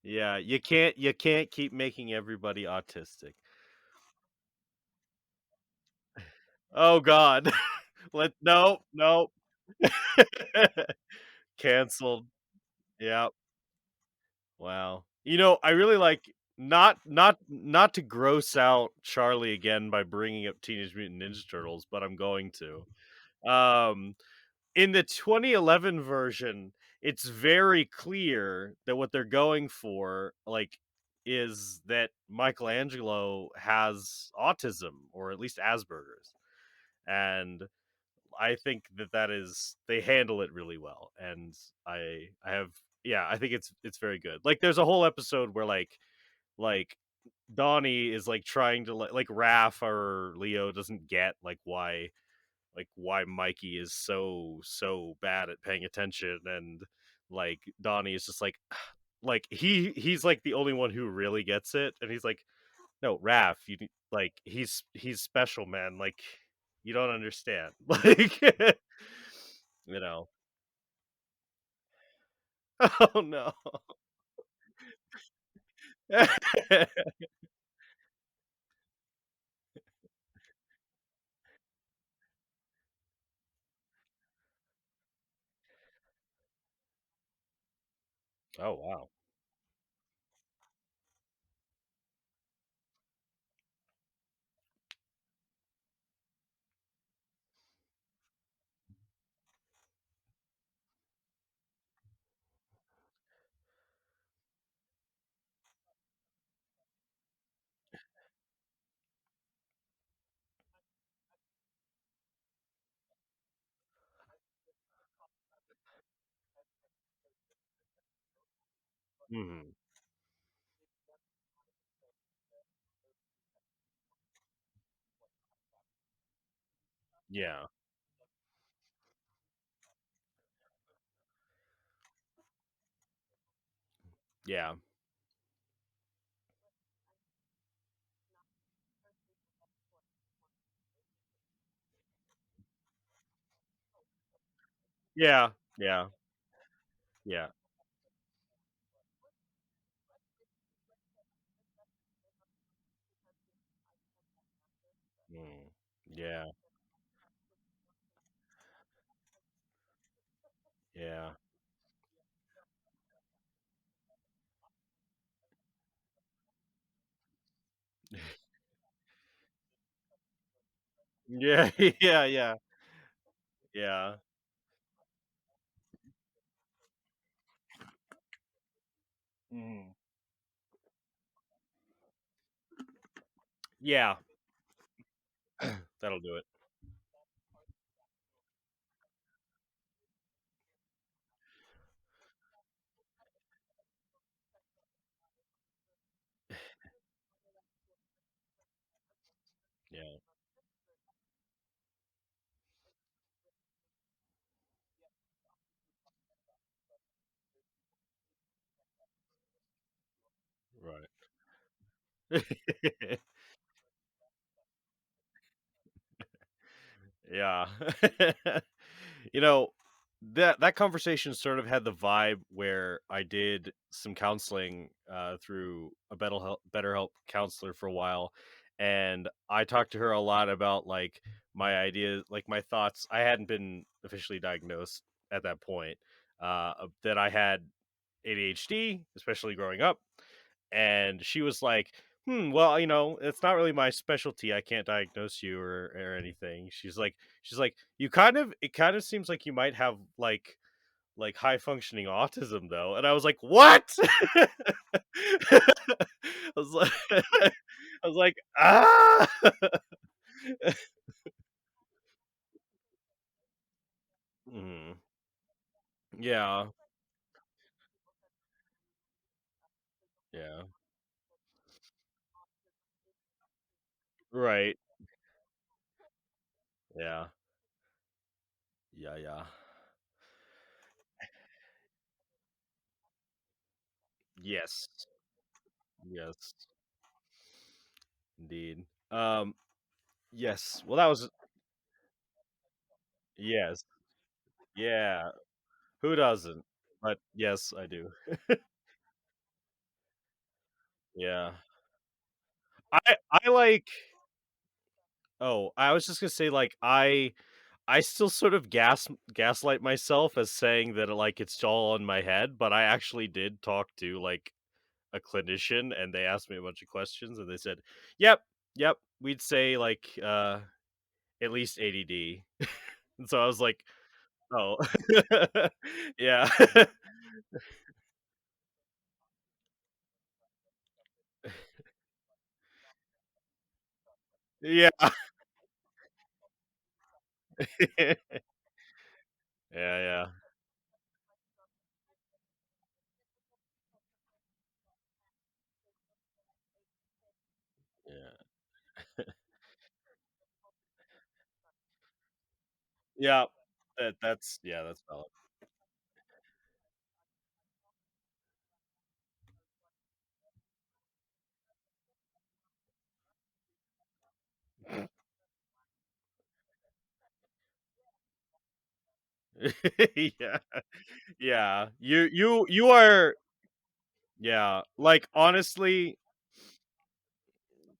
Yeah, you can't keep making everybody autistic. Oh god. Let no, no. Canceled. Yeah. Wow. I really like not to gross out Charlie again by bringing up Teenage Mutant Ninja Turtles, but I'm going to. Um, in the 2011 version, it's very clear that what they're going for, is that Michelangelo has autism or at least Asperger's, and I think that is they handle it really well, and I have yeah, I think it's very good. Like, there's a whole episode where like Donnie is like trying to like Raph or Leo doesn't get why Mikey is so bad at paying attention, and like Donnie is just he's like the only one who really gets it, and he's like, no, Raph, he's special, man. Like, you don't understand. Like, you know. Oh no. Oh wow. Hmm. Yeah. Yeah. Yeah. Yeah. Yeah. Mm. Yeah. Yeah. Yeah. Yeah. Yeah. Yeah. Mhm. Yeah. That'll do it. Yeah. Right. Yeah. you know, that conversation sort of had the vibe where I did some counseling through a better help counselor for a while, and I talked to her a lot about my ideas, like my thoughts. I hadn't been officially diagnosed at that point, that I had ADHD, especially growing up, and she was like, well, it's not really my specialty. I can't diagnose you or anything. She's like, it kind of seems like you might have like high functioning autism though. And I was like, what? I was like, I was like, ah. Mhm. Yeah. Yeah. Right. Yeah. Yeah. Yeah. Yes. Yes. Indeed. Yes. Well, that was yes. Yeah. Who doesn't? But yes, I do. Yeah. I like oh, I was just gonna say, like, I still sort of gaslight myself as saying that, like, it's all in my head, but I actually did talk to, like, a clinician, and they asked me a bunch of questions, and they said, "Yep, yep, we'd say, like, at least ADD." And so I was like, "Oh." Yeah. Yeah. Yeah, yeah. Yeah. Yeah. That's yeah, that's valid. Yeah. Yeah. You are yeah, like, honestly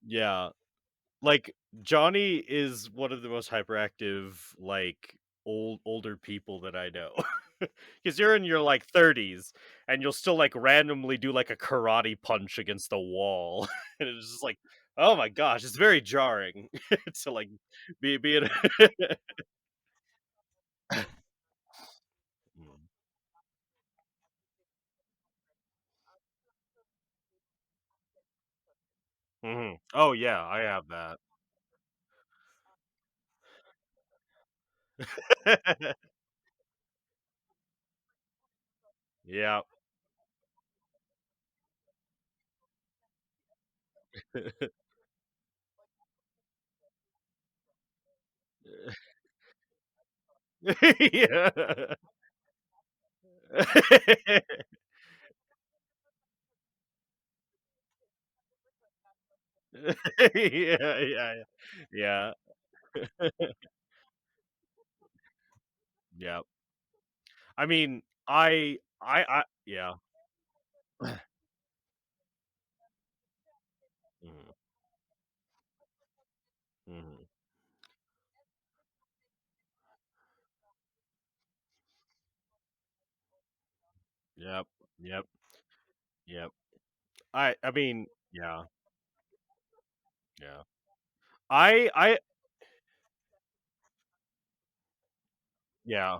yeah. Like, Johnny is one of the most hyperactive, like, older people that I know. Because 'Cause you're in your, like, 30s, and you'll still, like, randomly do, like, a karate punch against a wall, and it's just like, "Oh my gosh," it's very jarring to, like, be in Mm. Mhm. Oh, yeah, I have that. Yeah. Yeah. Yeah, yeah, yeah. Yeah. Yeah. I mean, I yeah. Mhm, mhm. Yep, yep, yep. I mean, yeah, yeah. I yeah.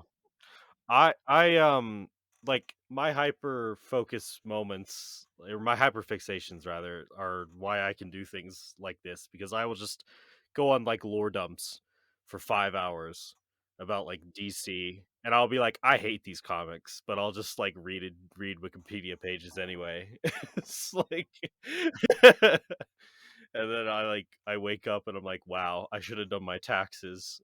Like, my hyper focus moments, or my hyper fixations rather, are why I can do things like this, because I will just go on, like, lore dumps for 5 hours about, like, DC, and I'll be like, "I hate these comics," but I'll just, like, read Wikipedia pages anyway. It's like and then I wake up and I'm like, "Wow, I should have done my taxes."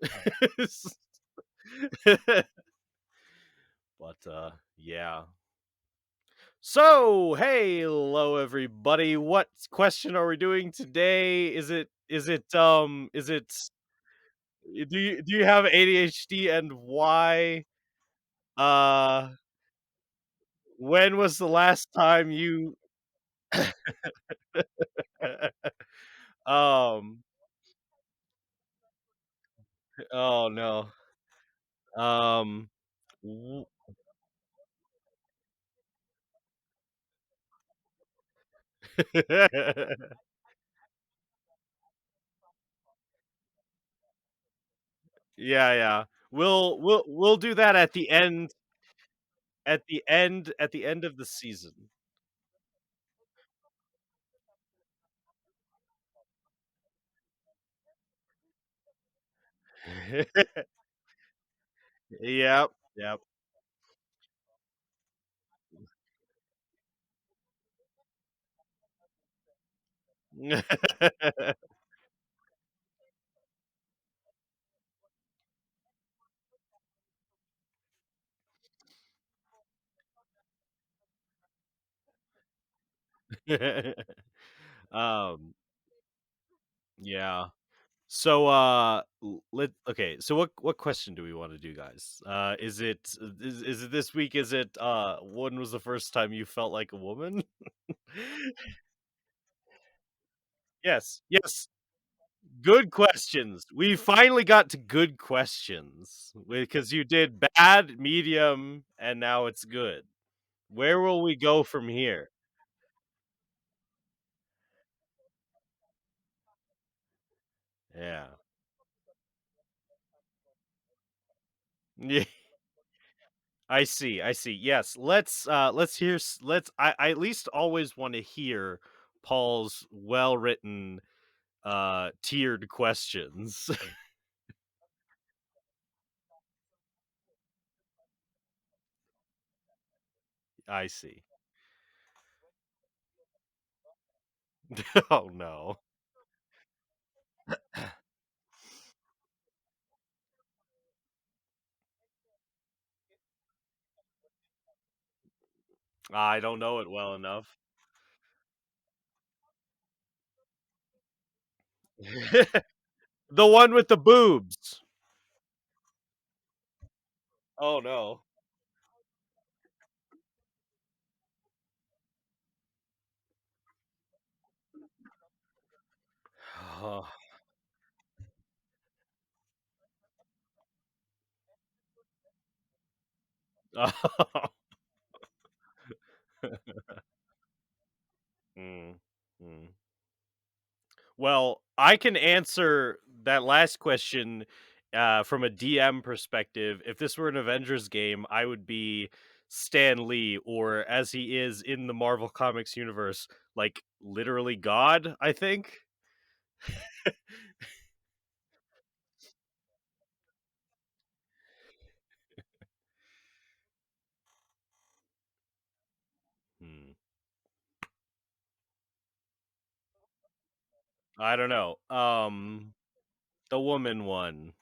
But, yeah. So, hey, hello everybody. What question are we doing today? Is it do you have ADHD, and why? Uh when was the last time you um oh no. Um w- Yeah, yeah. We'll do that at the end of the season. Yep, yep. Um, yeah. So, let okay. So, what question do we want to do, guys? Is it this week? Is it when was the first time you felt like a woman? Yes, yes. Good questions. We finally got to good questions because you did bad, medium, and now it's good. Where will we go from here? Yeah. Yeah. I see, I see. Yes, let's hear let's I at least always want to hear Paul's well-written tiered questions. I see. Oh no. I don't know it well enough. The one with the boobs. Oh no. Oh. Mm, mm. Well, I can answer that last question from a DM perspective. If this were an Avengers game, I would be Stan Lee, or as he is in the Marvel Comics universe, like literally God, I think. Hmm. I don't know. The woman one.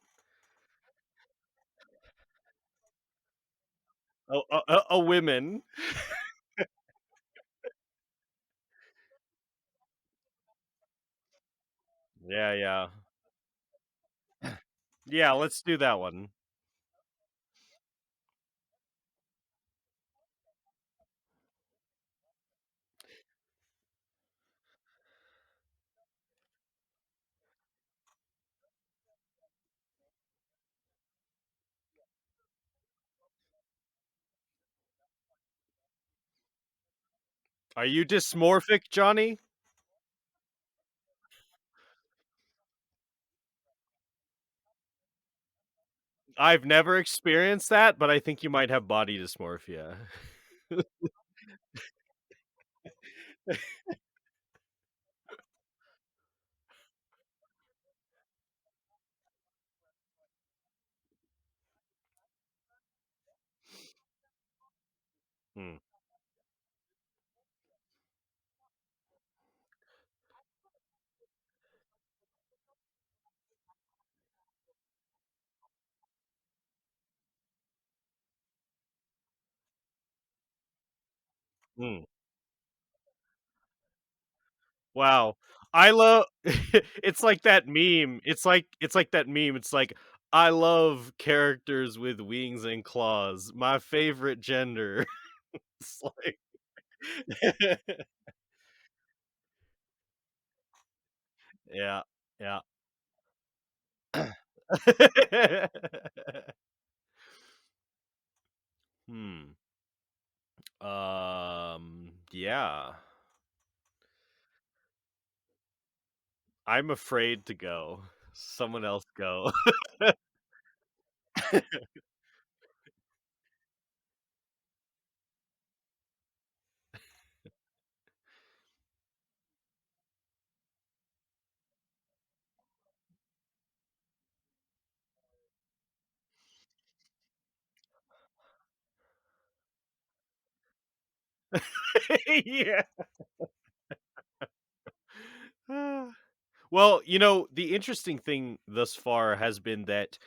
A women. Yeah, yeah. Yeah, let's do that one. Are you dysmorphic, Johnny? I've never experienced that, but I think you might have body dysmorphia. Hmm. Hmm. Wow. I love it's like that meme. It's like that meme. It's like, "I love characters with wings and claws. My favorite gender." It's like Yeah, yeah. Hmm. Yeah. I'm afraid to go. Someone else go. Yeah. Well, the interesting thing thus far has been that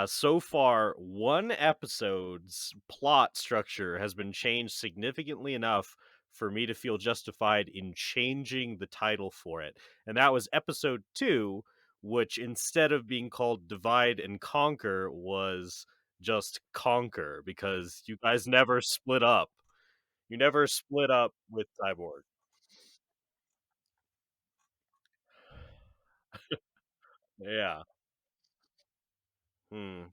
so far, one episode's plot structure has been changed significantly enough for me to feel justified in changing the title for it. And that was episode two, which instead of being called Divide and Conquer was just Conquer because you guys never split up. You never split up with Cyborg. Yeah. Hmm.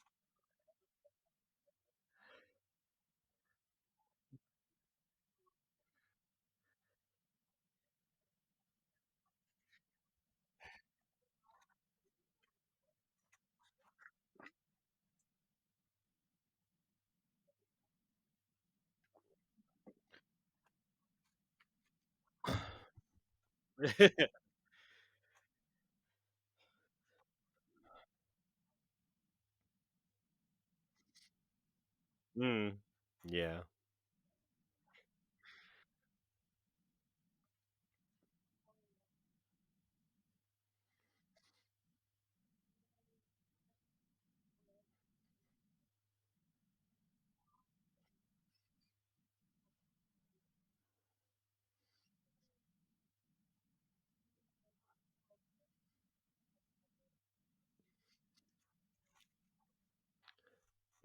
Mm. Yeah.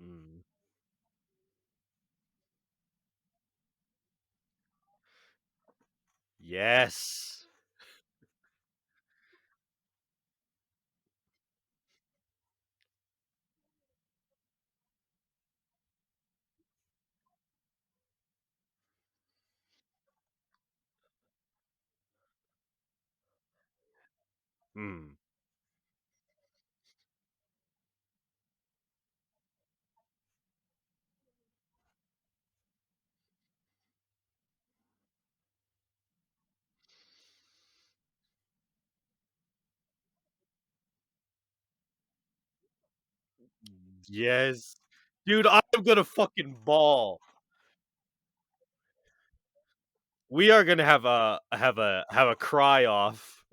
Mm. Yes. Mm. Yes. Dude, I'm gonna fucking ball. We are gonna have a cry off.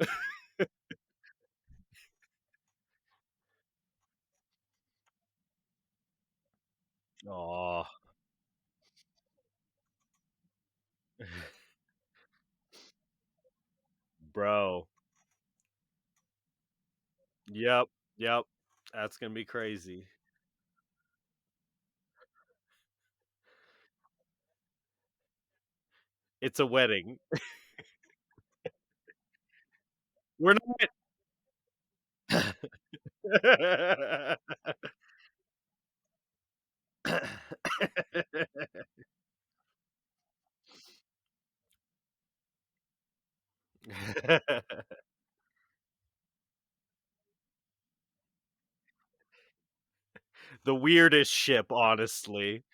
Aw. Bro. Yep, yep. That's gonna be crazy. It's a wedding. We're not the weirdest ship, honestly.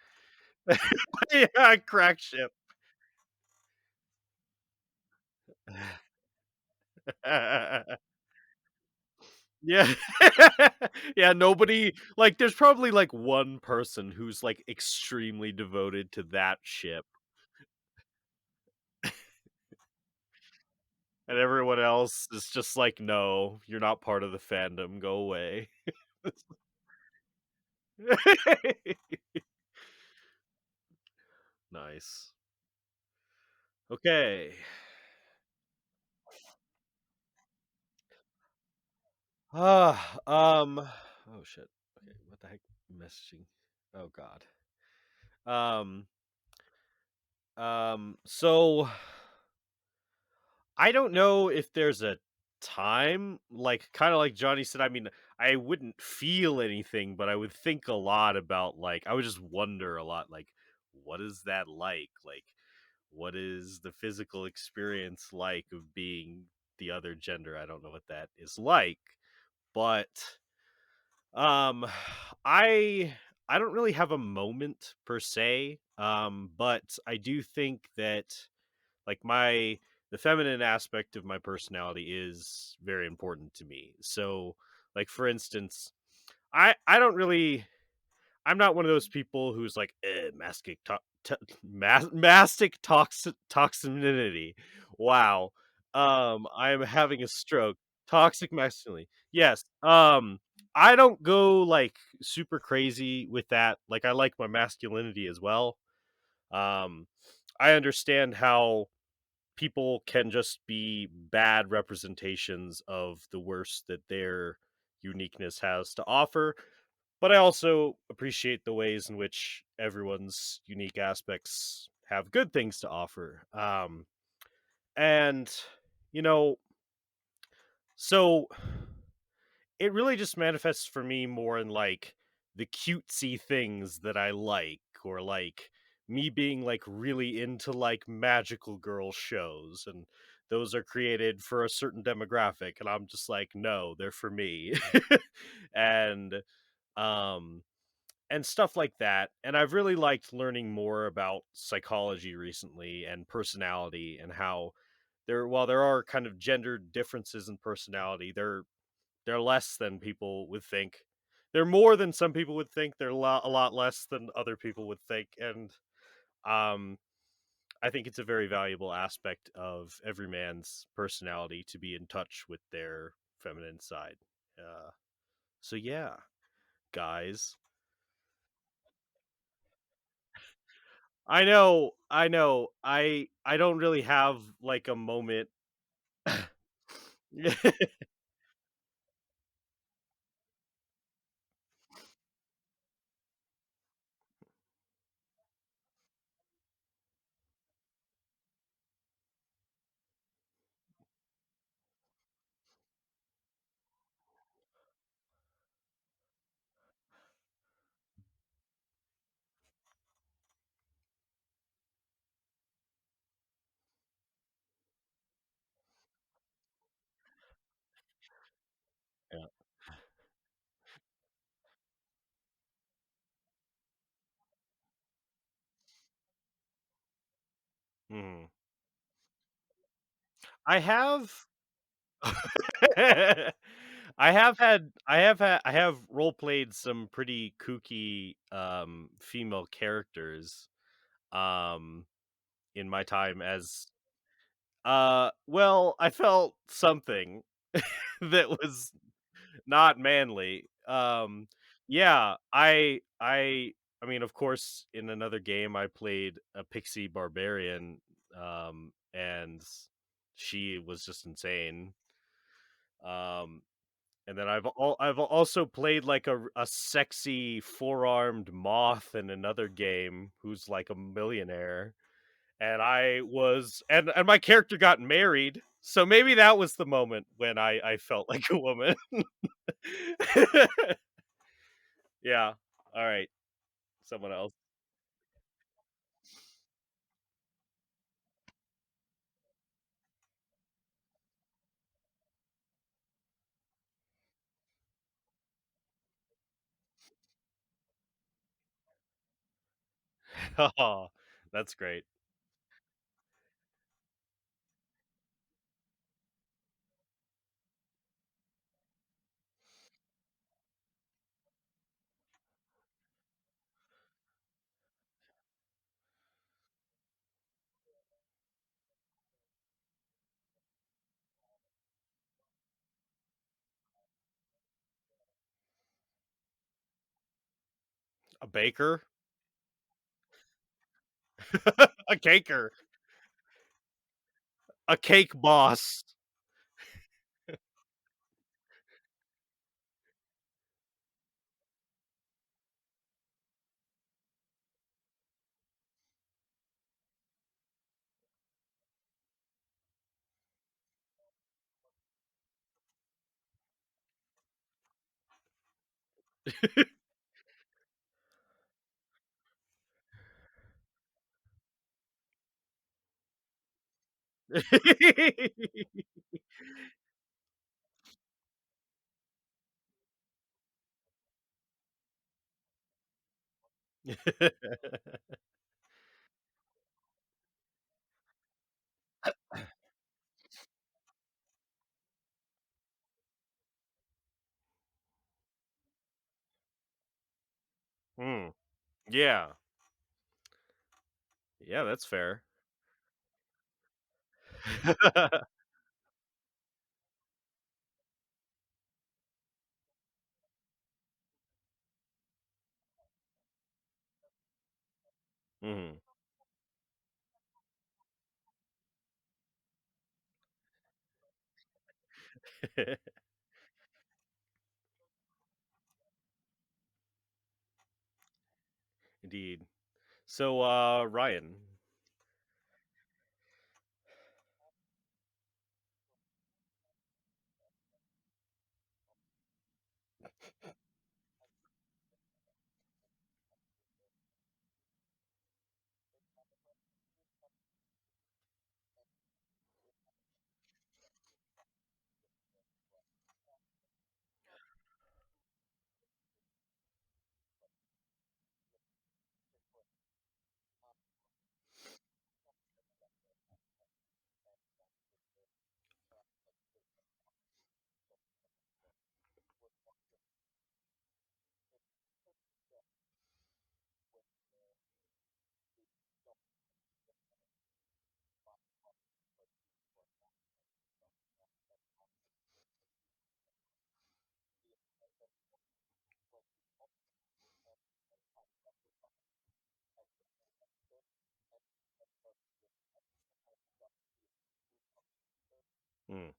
Yeah, crack ship. Yeah. Yeah, nobody like, there's probably, like, one person who's, like, extremely devoted to that ship, and everyone else is just like, "No, you're not part of the fandom, go away." Nice. Okay. Oh, shit. Okay, what the heck? Messaging. Oh god. Um, so I don't know if there's a time, like, kinda like Johnny said, I mean, I wouldn't feel anything, but I would think a lot about, like I would just wonder a lot, like, what is that like? Like, what is the physical experience like of being the other gender? I don't know what that is like, but, um, I I don't really have a moment per se, but I do think that like the feminine aspect of my personality is very important to me. So, like for instance, I don't really I'm not one of those people who's like mastic toxicity. Wow. I am having a stroke. Toxic masculinity. Yes. I don't go like super crazy with that. Like I like my masculinity as well. Um I understand how people can just be bad representations of the worst that their uniqueness has to offer. But I also appreciate the ways in which everyone's unique aspects have good things to offer. And, you know, so it really just manifests for me more in like the cutesy things that I like, or like me being like really into like magical girl shows, and those are created for a certain demographic, and I'm just like, no, they're for me. and um and stuff like that. And I've really liked learning more about psychology recently and personality, and how while there are kind of gender differences in personality, they're less than people would think. They're more than some people would think. They're a lot less than other people would think. And um, I think it's a very valuable aspect of every man's personality to be in touch with their feminine side. Uh, so yeah, guys. I know. I don't really have like a moment. Yeah. Mhm. I have I have role played some pretty kooky female characters um in my time as well, I felt something that was not manly. Yeah, I mean, of course, in another game I played a pixie barbarian, and she was just insane. Um And then I've also played like a sexy four-armed moth in another game who's like a millionaire, and I was and my character got married, so maybe that was the moment when I felt like a woman. Yeah. All right. Someone else. Oh, that's great. A baker, a caker, a cake boss. Hmm. Yeah. Yeah, that's fair. Mhm. Indeed. So, Ryan. Mm.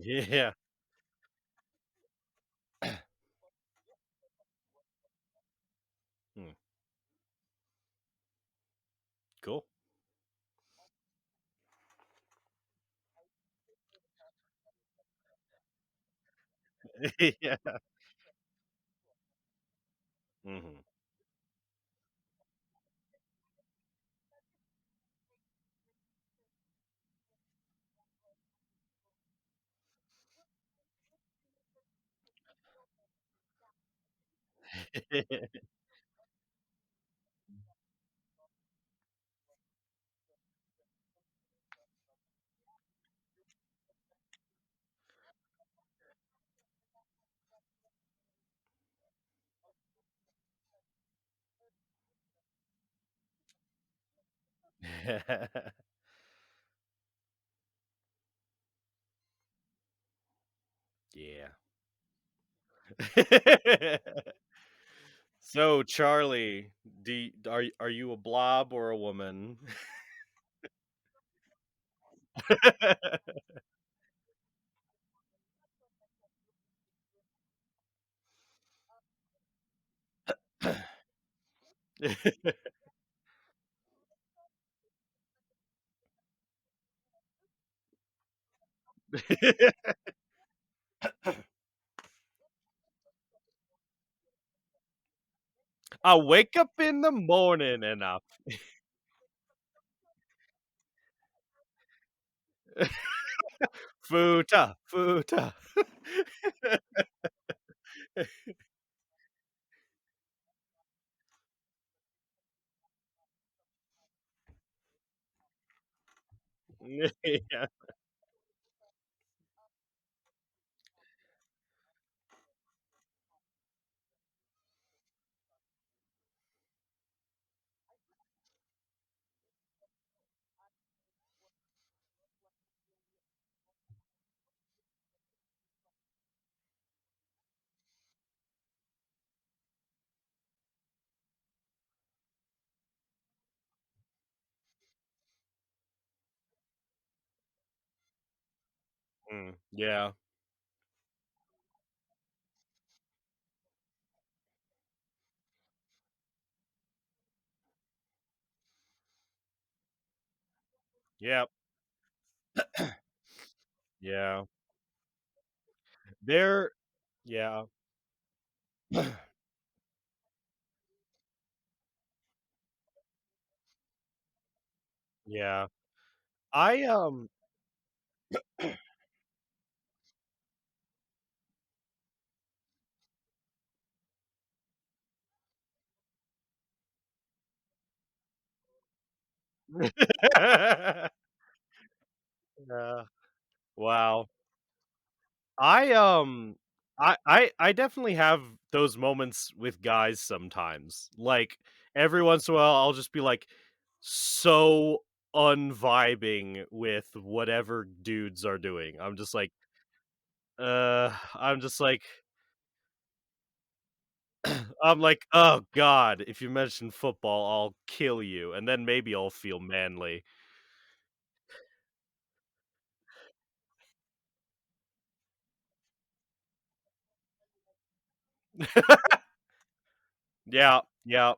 Yeah. Mm. Cool. Yeah. Mhm. Yeah. So, Charlie, are you a blob or a woman? I wake up in the morning and I futa, futa. Yeah. Yeah. Yep. Yeah. There yeah. Yeah. I Yeah. Wow. I definitely have those moments with guys sometimes. Like, every once in a while, I'll just be, like, so unvibing with whatever dudes are doing. I'm just like I'm like, "Oh god, if you mention football, I'll kill you, and then maybe I'll feel manly." Yeah, yeah.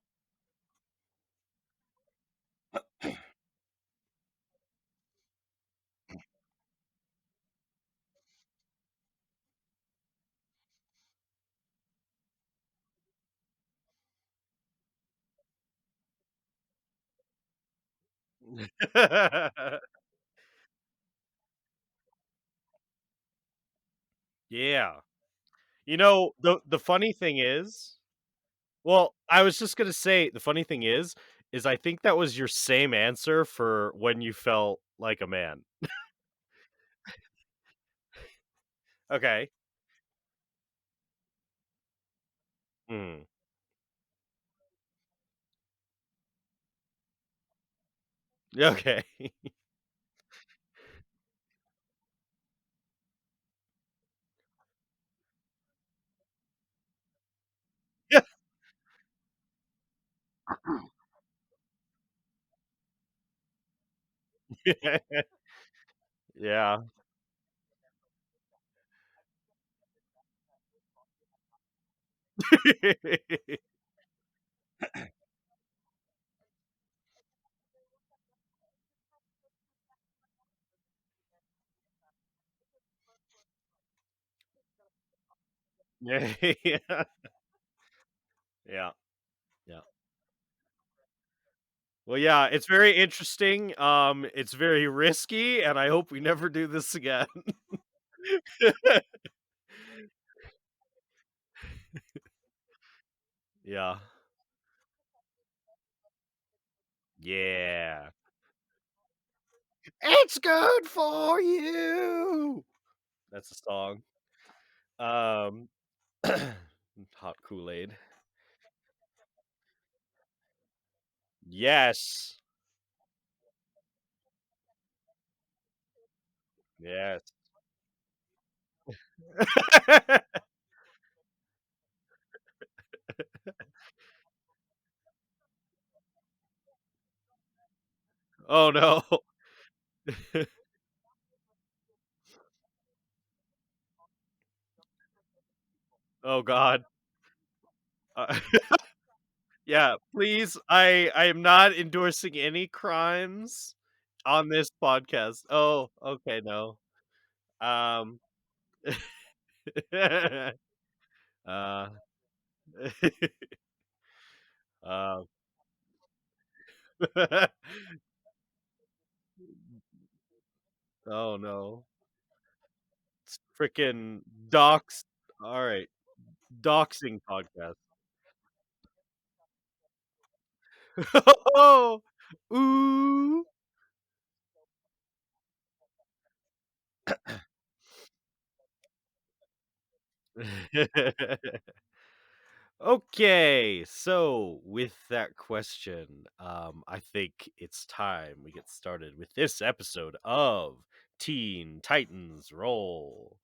Yeah. You know, the funny thing is well, I was just gonna say, the funny thing is I think that was your same answer for when you felt like a man. Okay. Mm. Okay. Yeah. Yeah, yeah, yeah, yeah. Well, yeah, it's very interesting, it's very risky, and I hope we never do this again. Yeah. Yeah. It's good for you. That's the song. Um, Hot Kool-Aid. Yes. Yes. Oh, no. Oh god. Uh, yeah, please, I am not endorsing any crimes on this podcast. Oh, okay, no. Um, uh, um, oh, no. It's frickin' dox alright, doxing podcast. Oh, ooh. Okay, so with that question, I think it's time we get started with this episode of Teen Titans Roll.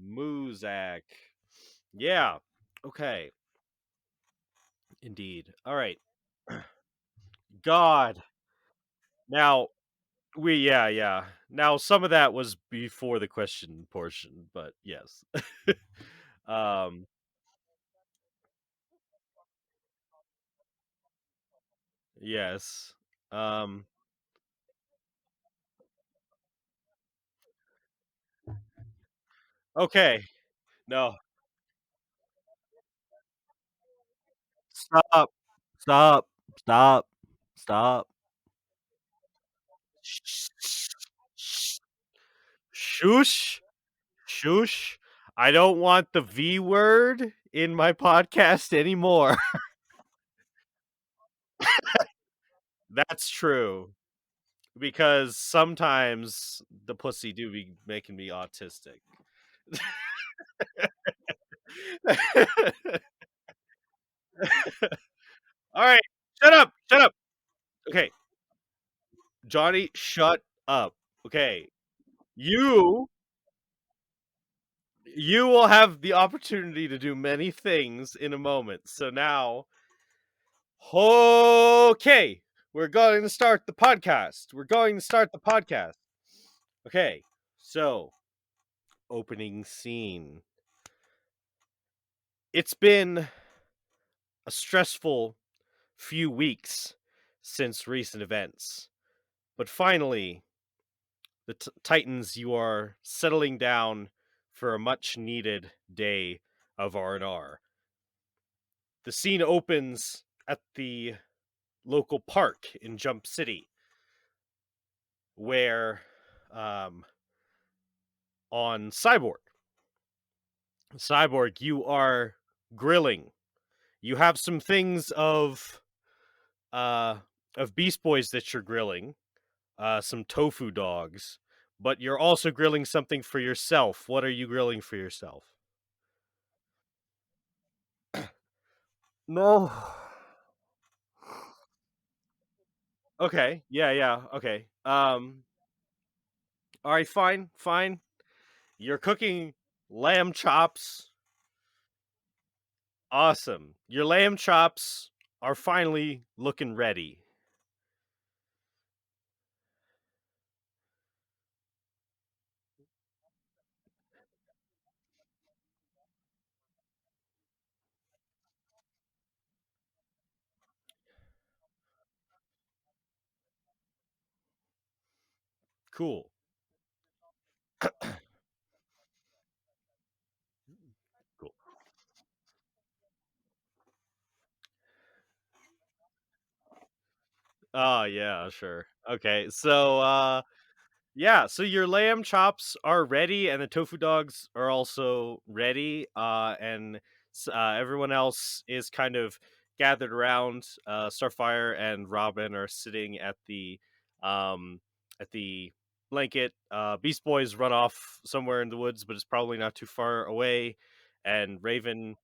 Muzak. Yeah. Okay. Indeed. All right. God. Now yeah. Now some of that was before the question portion, but yes. um yes. Um okay. No. Stop. Stop. Stop. Stop. Shh. Shh. Shush. Shush. I don't want the V word in my podcast anymore. That's true. Because sometimes the pussy do be making me autistic. Alright. Shut up. Shut up. Okay. Johnny, shut up. Okay. You you will have the opportunity to do many things in a moment. So now, okay, we're going to start the podcast. We're going to start the podcast. Okay. So, opening scene. It's been a stressful few weeks since recent events, but finally, the Titans, you are settling down for a much needed day of R&R. The scene opens at the local park in Jump City, where on Cyborg, you are grilling. You have some things uh of Beast Boys that you're grilling, some tofu dogs, but you're also grilling something for yourself. What are you grilling for yourself? No. Okay. Yeah, yeah. Okay. All right, fine. Fine. You're cooking lamb chops. Awesome. Your lamb chops are finally looking ready. Cool. Cool. Oh, yeah, sure. Okay, so, yeah, so your lamb chops are ready, and the tofu dogs are also ready, everyone else is kind of gathered around. Starfire and Robin are sitting um, at the blanket. Beast Boy's run off somewhere in the woods, but it's probably not too far away. And Raven,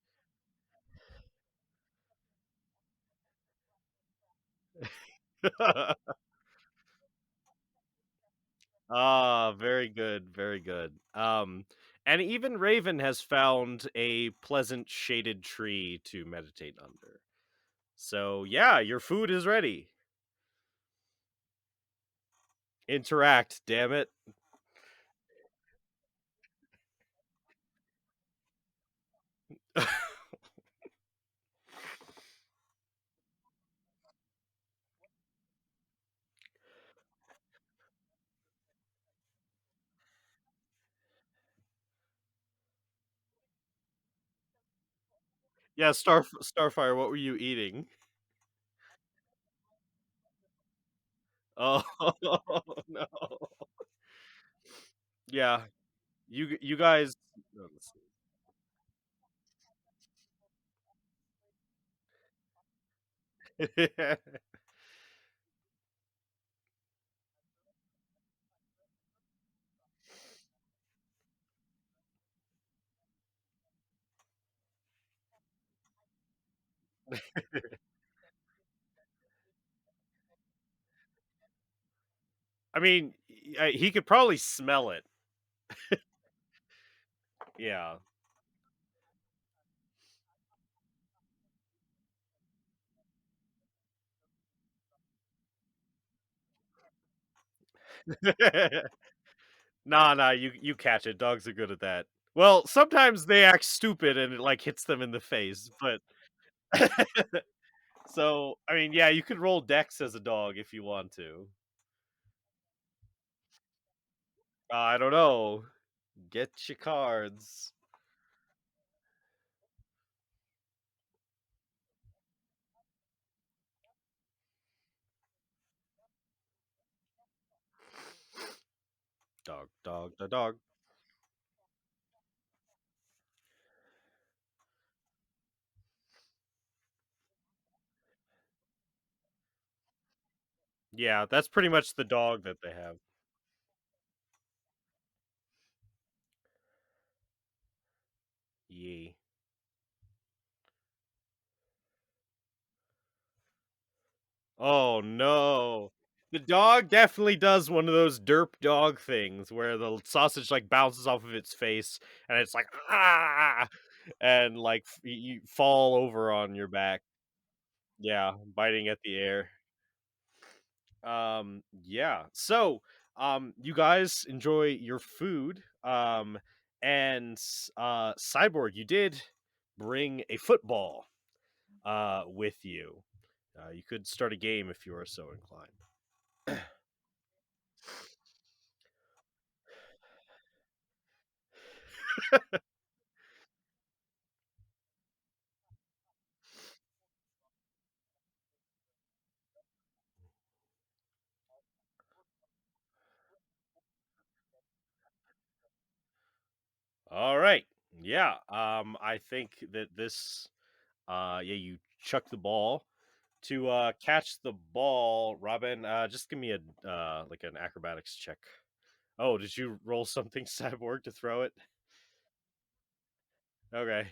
ah, very good, very good. And even Raven has found a pleasant shaded tree to meditate under. So yeah, your food is ready. Interact, damn it. Yeah, Starfire, what were you eating? Oh no. Yeah, you guys. No, I mean, he could probably smell it. Yeah. Nah, nah, you catch it. Dogs are good at that. Well, sometimes they act stupid and it like hits them in the face, but so I mean, yeah, you could roll dex as a dog if you want to. I don't know. Get your cards. Dog, dog, the dog. Yeah, that's pretty much the dog that they have. Yee. Oh no. The dog definitely does one of those derp dog things where the sausage like bounces off of its face and it's like ah and like you fall over on your back. Yeah, biting at the air. Yeah. So, you guys enjoy your food. And Cyborg, you did bring a football with you. You could start a game if you are so inclined. All right. Yeah. I think that yeah, you chuck the ball to catch the ball. Robin, just give me a like an acrobatics check. Oh, did you roll something, Cyborg, to throw it? Okay.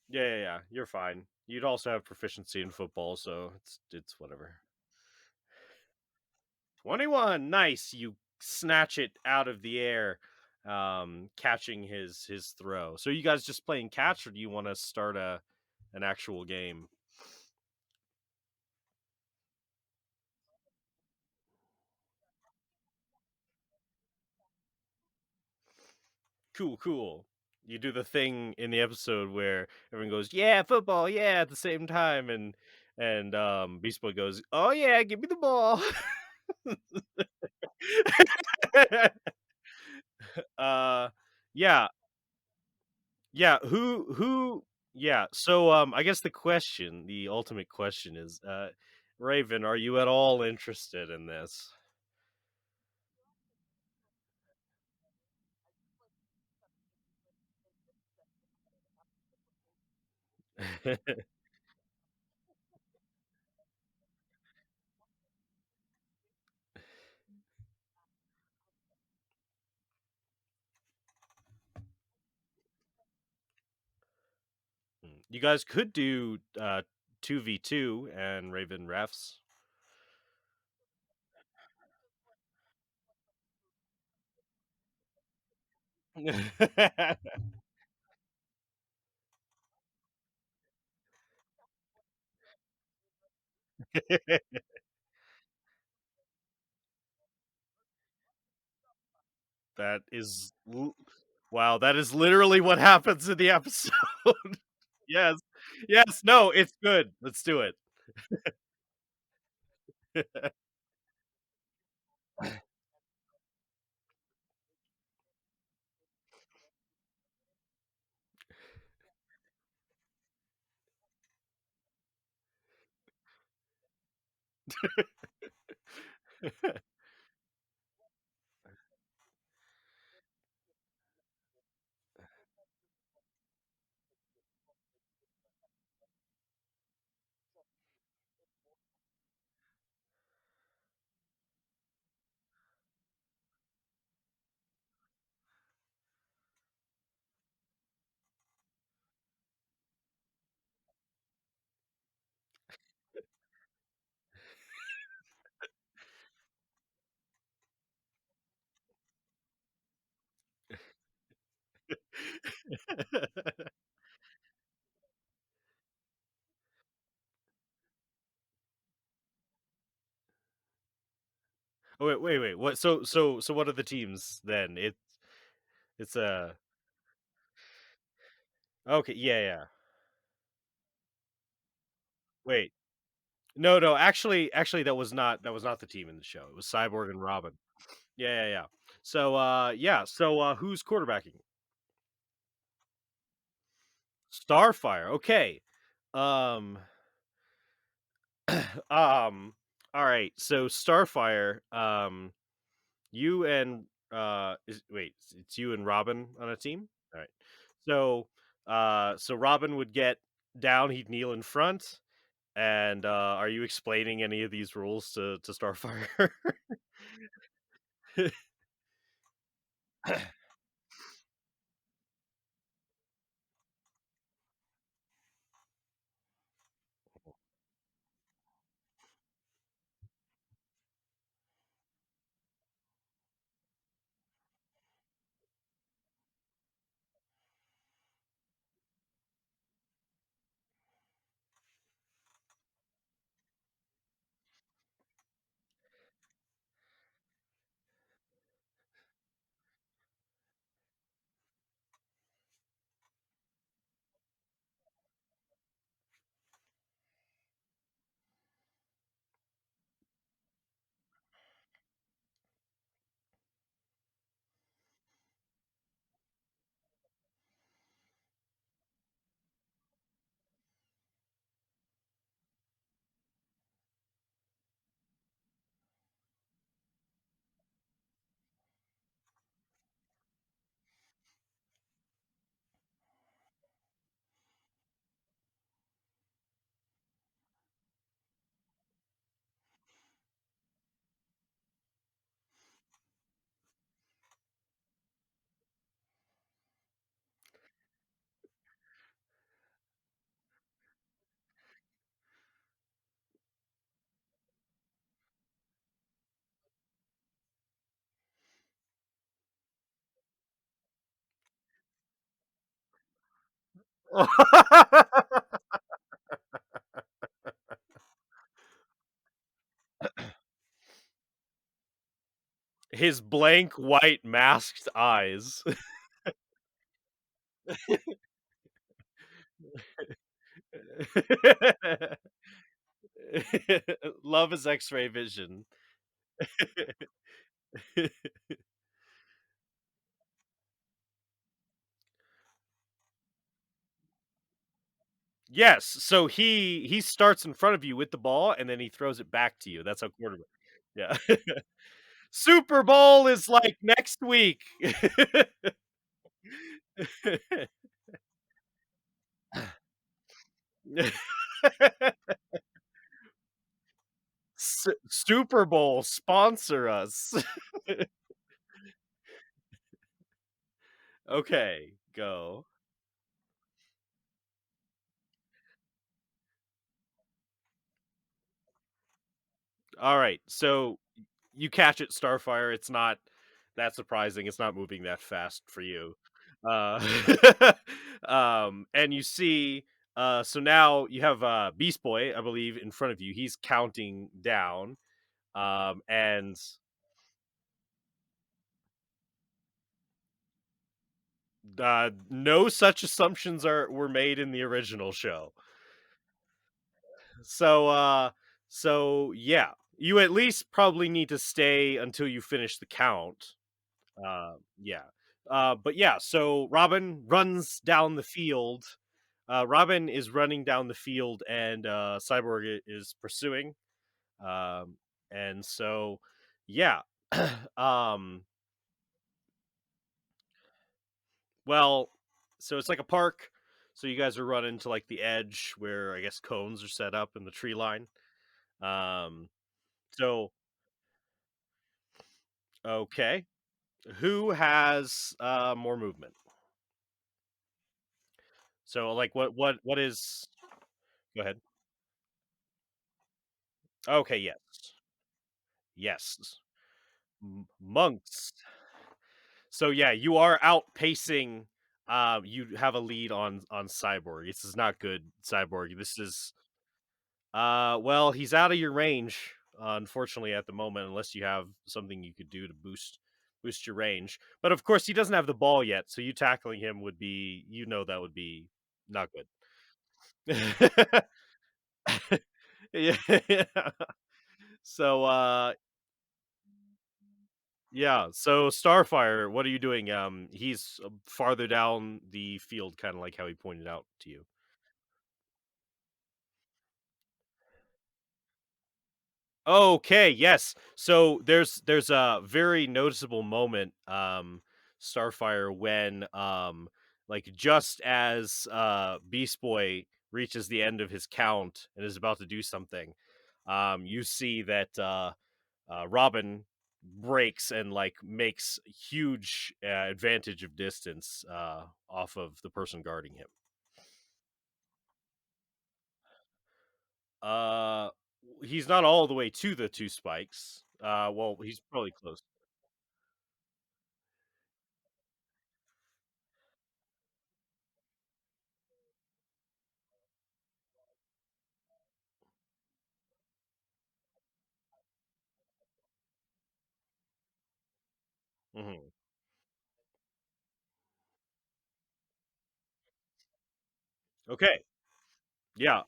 Yeah, yeah, yeah. You're fine. You'd also have proficiency in football, so it's whatever. 21. Nice. You snatch it out of the air, catching his throw. So you guys just playing catch, or do you want to start a an actual game? cool, cool. You do the thing in the episode where everyone goes, "Yeah, football, yeah," at the same time, and Beast Boy goes, "Oh yeah, give me the ball." uh, yeah, yeah. Who? Yeah. So, I guess the ultimate question is, Raven, are you at all interested in this? You guys could do 2v2 and Raven refs. That is wow, that is literally what happens in the episode. Yes. Yes, no, it's good. Let's do it. Oh, wait, what so what are the teams then? It's a okay, yeah, yeah. Wait. No, no, actually that was not the team in the show. It was Cyborg and Robin. Yeah, yeah, yeah. So yeah, so who's quarterbacking? Starfire. Okay. Um all right. So Starfire, you and it's you and Robin on a team? All right. So so Robin would get down, he'd kneel in front, and are you explaining any of these rules to Starfire? His blank white masked eyes. Love is X-ray vision. Yes, so he starts in front of you with the ball, and then he throws it back to you. That's how quarterback. Yeah. Super Bowl is, like, next week. Super Bowl, sponsor us. Okay, go. Alright, so you catch it, Starfire, it's not that surprising, it's not moving that fast for you. Uh, and you see, so now you have, Beast Boy, I believe, in front of you, he's counting down, and, no such assumptions were made in the original show. So, yeah, you at least probably need to stay until you finish the count. Yeah. But yeah, so Robin runs down the field. Robin is running down the field, and Cyborg is pursuing. Um, and so, yeah. um, well, so it's like a park. So you guys are running to like the edge where I guess cones are set up in the tree line. Um, so okay, who has more movement? So like what is? Go ahead. Okay, yes, yes. Monks. So yeah, you are outpacing. You have a lead on Cyborg. This is not good, Cyborg. This is well, he's out of your range, unfortunately, at the moment, unless you have something you could do to boost your range. But of course, he doesn't have the ball yet, so you tackling him would be, that would be not good. Yeah. So yeah, so Starfire, what are you doing? He's farther down the field, kind of like how he pointed out to you. Okay, yes. So there's a very noticeable moment, Starfire, when like just as Beast Boy reaches the end of his count and is about to do something, you see that Robin breaks and like makes huge advantage of distance off of the person guarding him. Uh, he's not all the way to the two spikes. Well, he's probably close. Hmm. Okay, yeah,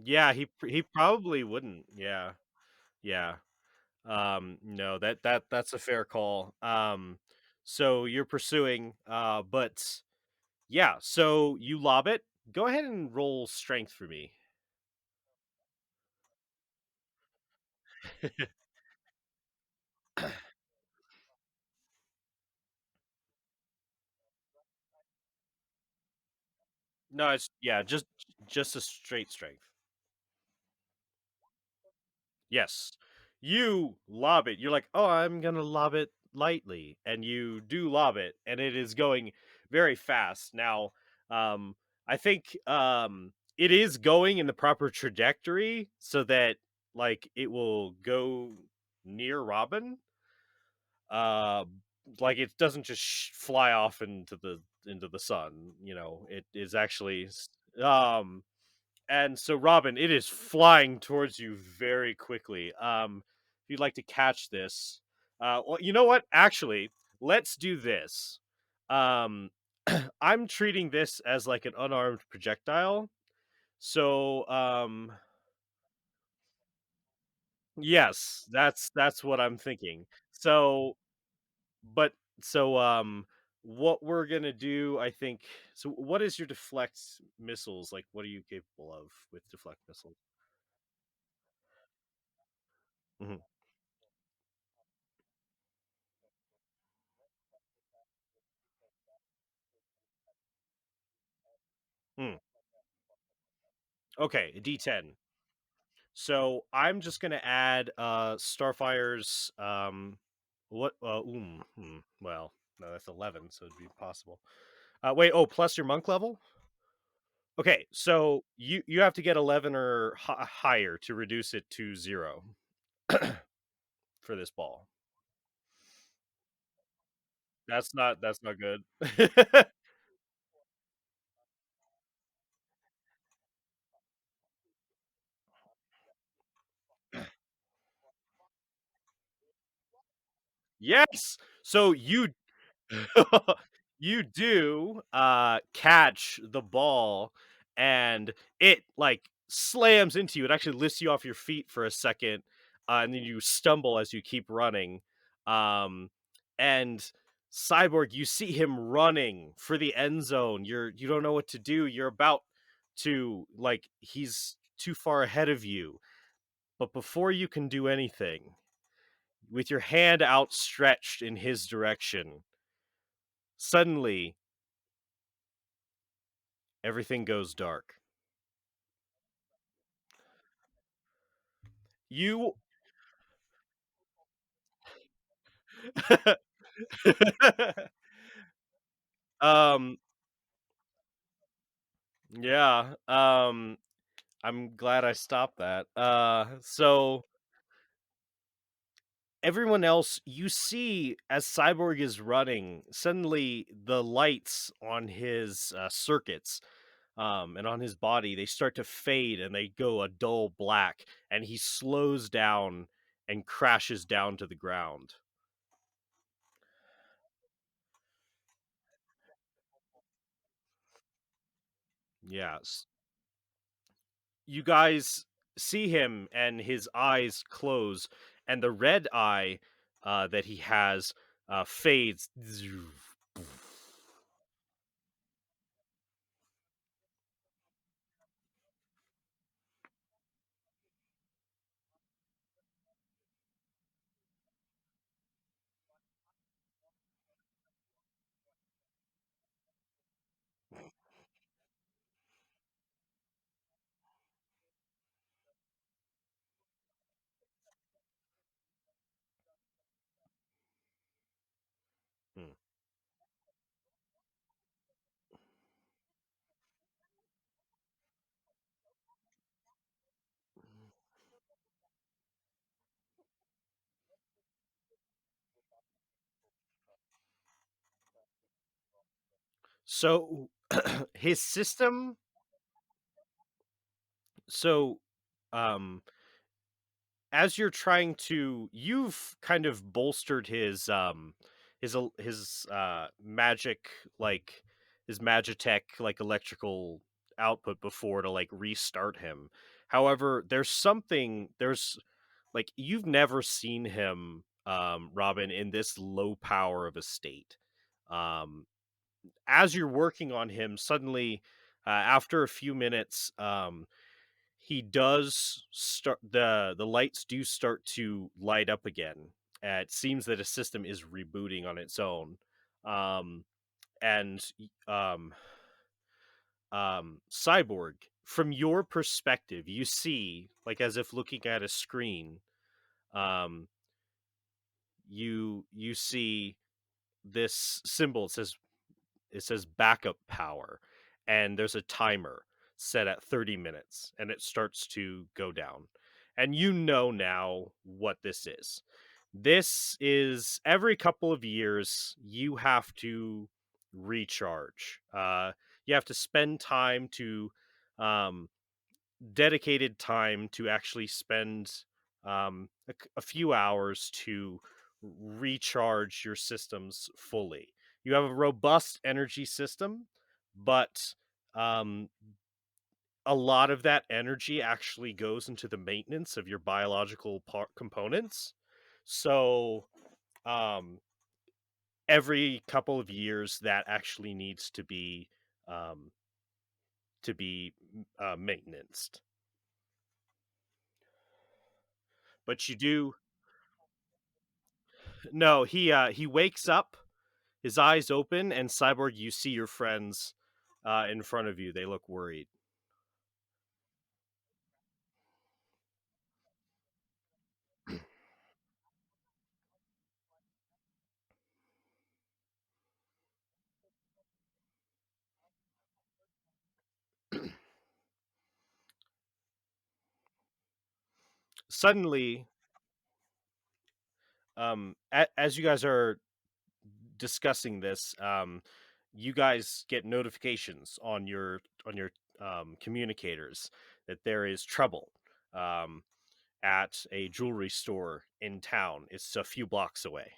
yeah, he probably wouldn't. Yeah, yeah. No, that's a fair call. So you're pursuing, but yeah, so you lob it. Go ahead and roll strength for me. No, it's yeah, just a straight strength. Yes. You lob it. You're like, "Oh, I'm gonna lob it lightly," and you do lob it, and it is going very fast. Now, I think it is going in the proper trajectory so that like it will go near Robin. Uh, like it doesn't just fly off into the sun. It is actually and so Robin, it is flying towards you very quickly. if you'd like to catch this. Well, you know what? Actually, let's do this. Um, I'm treating this as like an unarmed projectile. So, yes, that's what I'm thinking. So, but so what we're gonna do, I think. So, what is your deflect missiles like? What are you capable of with deflect missiles? Hmm. Hmm. Okay, a D10. So I'm just gonna add Starfire's what well, no, that's 11, so it'd be possible. Wait, oh, plus your monk level? Okay, so you have to get 11 or higher to reduce it to 0 for this ball. That's not good. Yes. So you do catch the ball, and it like slams into you. It actually lifts you off your feet for a second, and then you stumble as you keep running. Um and Cyborg, you see him running for the end zone. You don't know what to do. You're about to, like, he's too far ahead of you. But before you can do anything, with your hand outstretched in his direction, suddenly everything goes dark. You um yeah, I'm glad I stopped that. So everyone else, you see as Cyborg is running, suddenly the lights on his circuits and on his body, they start to fade and they go a dull black, and he slows down and crashes down to the ground. Yes. You guys see him and his eyes close, and the red eye that he has fades. Hmm. So his system, so um as you're trying to, you've kind of bolstered his magic, like his magitech, like electrical output before to like restart him. However, there's like, you've never seen him, Robin, in this low power of a state. um as you're working on him, suddenly, after a few minutes, he does start, the lights do start to light up again. It seems that a system is rebooting on its own. Um, and Cyborg, from your perspective, you see, like as if looking at a screen, um, you see this symbol. It says backup power, and there's a timer set at 30 minutes, and it starts to go down. And you know now what this is. This is every couple of years you have to recharge. You have to spend um dedicated time to actually spend a few hours to recharge your systems fully. You have a robust energy system, but um, a lot of that energy actually goes into the maintenance of your biological components. So um, every couple of years, that actually needs um, to be maintained. But you do no. He wakes up, his eyes open, and Cyborg, you see your friends in front of you. They look worried. Suddenly, as you guys are discussing this, you guys get notifications on your communicators that there is trouble um, at a jewelry store in town. It's a few blocks away.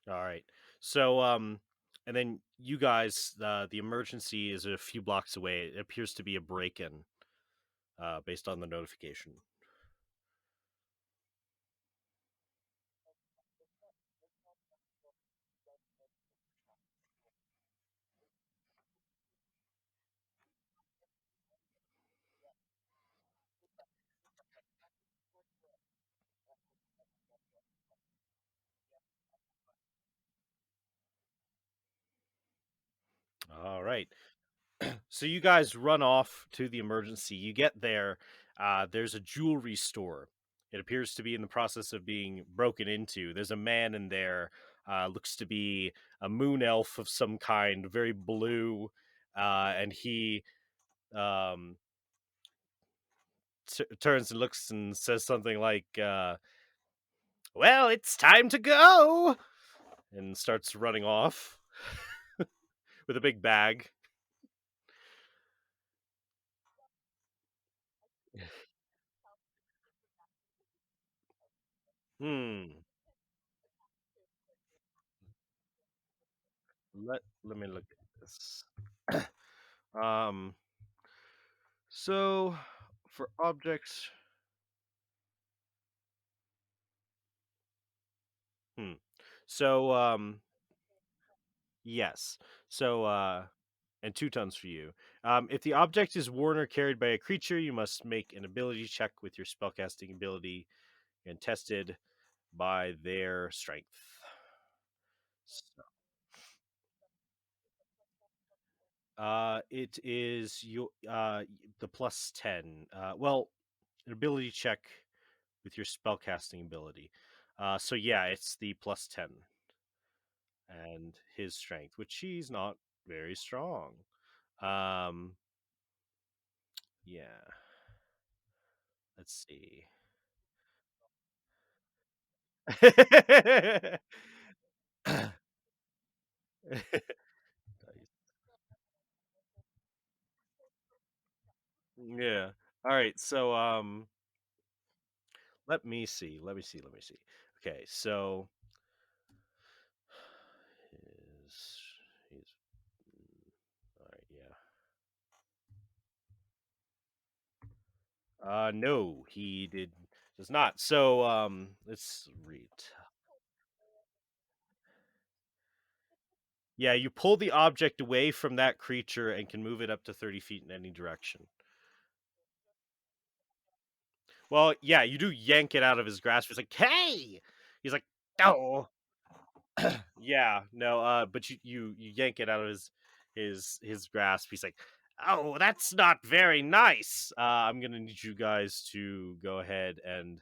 All right. So, and then you guys, the emergency is a few blocks away. It appears to be a break-in, based on the notification. All right. So you guys run off to the emergency. You get there. There's a jewelry store. It appears to be in the process of being broken into. There's a man in there. Looks to be a moon elf of some kind, very blue, and he um, turns and looks and says something like, "Well, it's time to go," and starts running off with a big bag. Hmm. Let me look at this. um. So for objects, hmm. So yes. So and 2 tons for you. If the object is worn or carried by a creature, you must make an ability check with your spellcasting ability and tested by their strength. So, it is your the plus 10. Well, an ability check with your spellcasting ability. So yeah, it's the plus 10 and his strength, which he's not very strong. Um yeah, let's see. Yeah. All right. So let me see. Let me see. Let me see. Okay. So No, does not. So, let's read. Yeah, you pull the object away from that creature and can move it up to 30 feet in any direction. Well, yeah, you do yank it out of his grasp. He's like, "Hey!" He's like, "No." Yeah, no, but you yank it out of his grasp. He's like, "Oh, that's not very nice." I'm gonna need you guys to go ahead and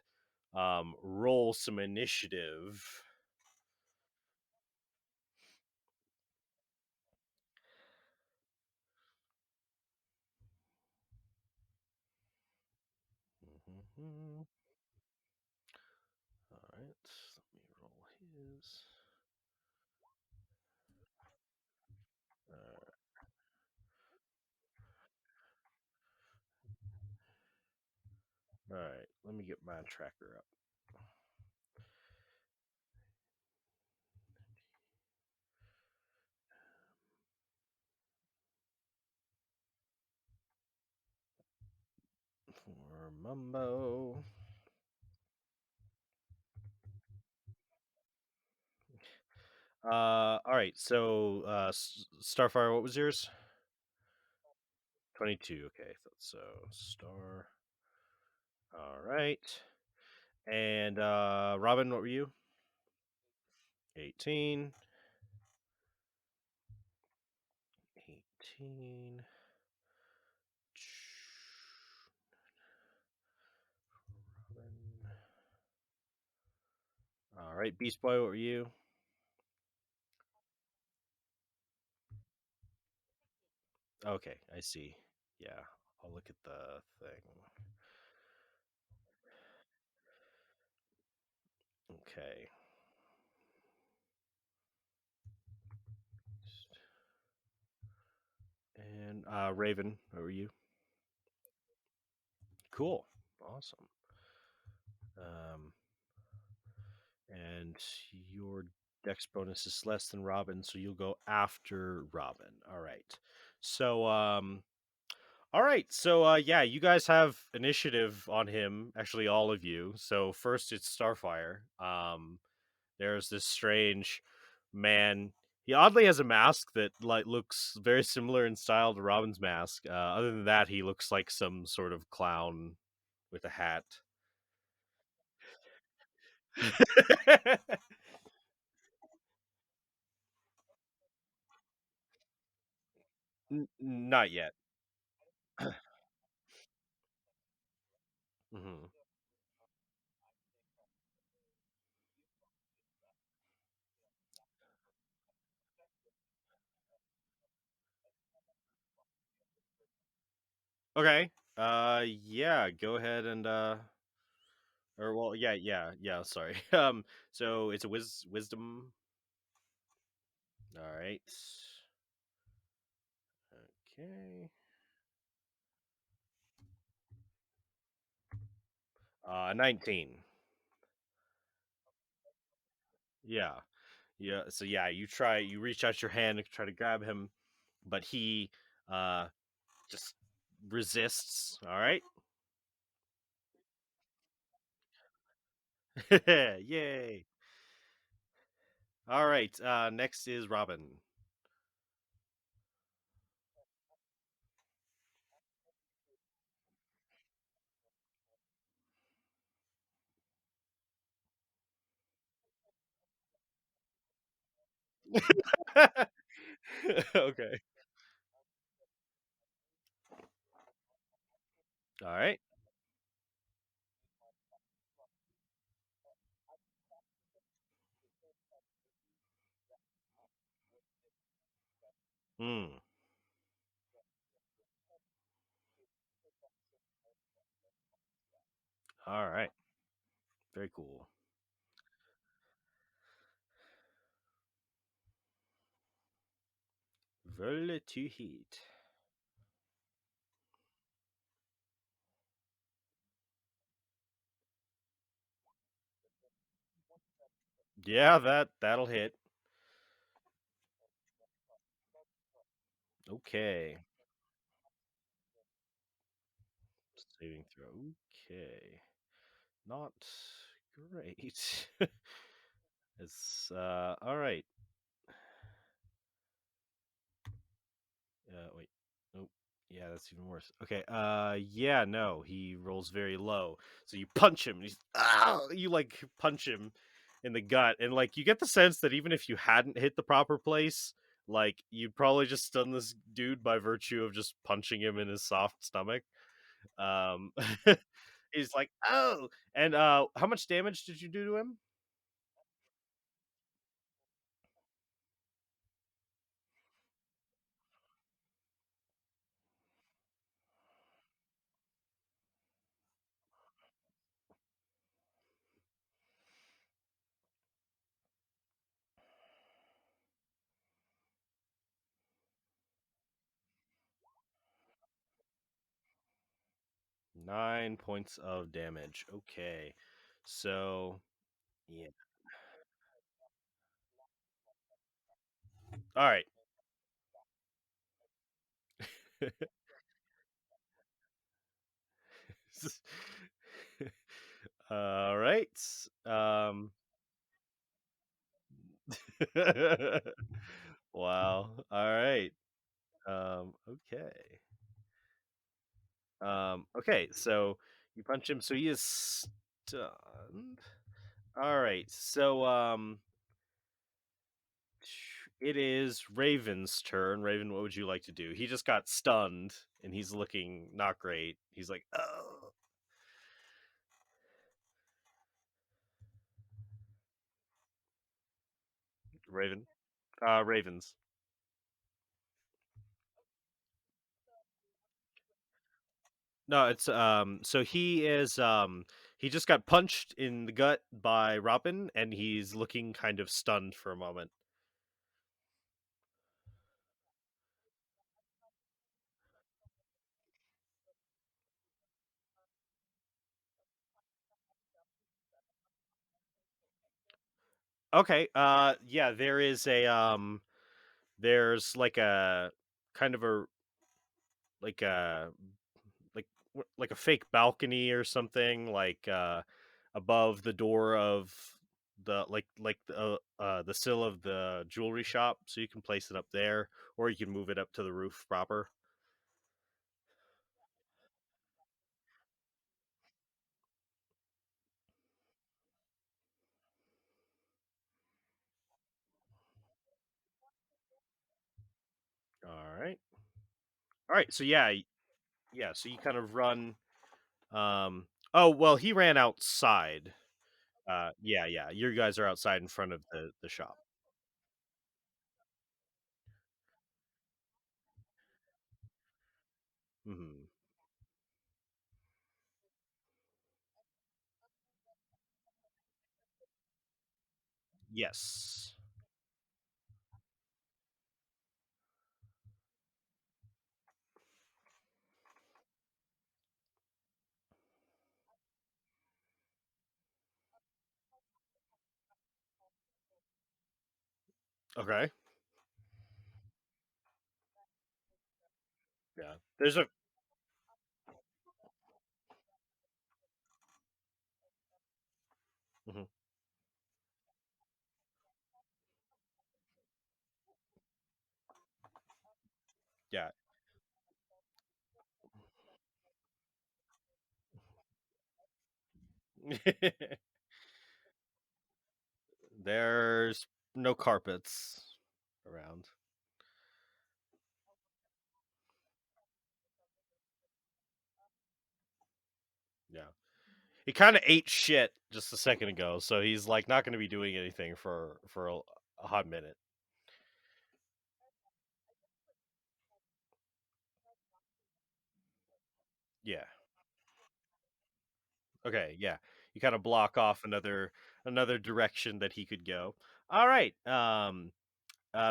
roll some initiative. Mhm. All right, let me roll his. Uh, all right, let me get my tracker up. For Mumbo. All right. So, Starfire, what was yours? 22. Okay, thought so. Star. All right. And Robin, what were you? 18. 18. Robin. All right, Beast Boy, what were you? Okay, I see. Yeah, I'll look at the thing. Okay. And Raven, what were you? Cool. Awesome. Um, and your dex bonus is less than Robin, so you'll go after Robin. All right. So, all right. So, yeah, you guys have initiative on him. Actually, all of you. So first, it's Starfire. There's this strange man. He oddly has a mask that like looks very similar in style to Robin's mask. Other than that, he looks like some sort of clown with a hat. Not yet. Hmm. Okay. Yeah. Go ahead and or well, yeah, yeah, yeah. Sorry. So it's a wisdom. All right. Okay. 19. Yeah. Yeah. So yeah, you reach out your hand and try to grab him, but he uh just resists. All right. Yay. All right. Next is Robin. Okay. All right. Hmm. All right. Very cool. Volle to heat. Yeah, that'll hit. Okay. Saving throw. Okay. Not great. It's all right. Wait. Nope. Yeah, that's even worse. Okay. Yeah, no, he rolls very low. So you punch him and he's you like punch him in the gut and like you get the sense that even if you hadn't hit the proper place, like you'd probably just stun this dude by virtue of just punching him in his soft stomach. Um he's like, "Oh." And how much damage did you do to him? 9 points of damage. Okay. So, yeah. All right. All right. Um Wow. All right. Okay. Okay, so you punch him so he is stunned. All right. So it is Raven's turn. Raven, what would you like to do? He just got stunned and he's looking not great. He's like, "Oh." Raven. Ravens. No, it's so he just got punched in the gut by Robin and he's looking kind of stunned for a moment. Okay. Yeah, there's like a kind of a like a like a fake balcony or something above the door of the sill of the jewelry shop, so you can place it up there or you can move it up to the roof proper. All right. All right. So yeah, yeah, so you kind of run oh, well, he ran outside. Yeah, yeah. You guys are outside in front of the shop. Mhm. Yes. Okay. Yeah. There's a Mhm. Yeah. There's no carpets around. Yeah. He kind of ate shit just a second ago, so he's like not going to be doing anything for a hot minute. Yeah. Okay, yeah. You kind of block off another direction that he could go. All right.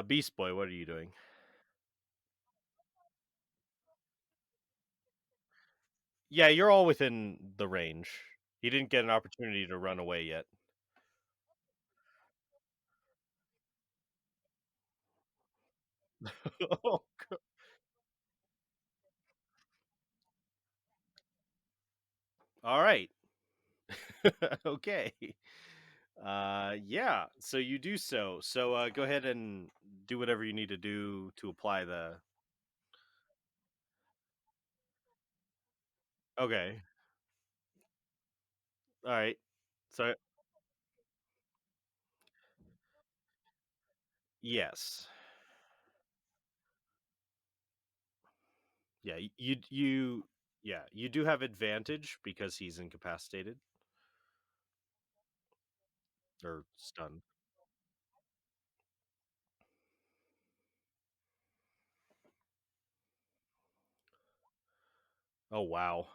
Beast Boy, what are you doing? Yeah, you're all within the range. He didn't get an opportunity to run away yet. Oh, All right. Okay. Yeah. So you do so. So go ahead and do whatever you need to do to apply the. Okay. All right. So yes. Yeah. Yeah, you do have advantage because he's incapacitated or stunned. Oh wow.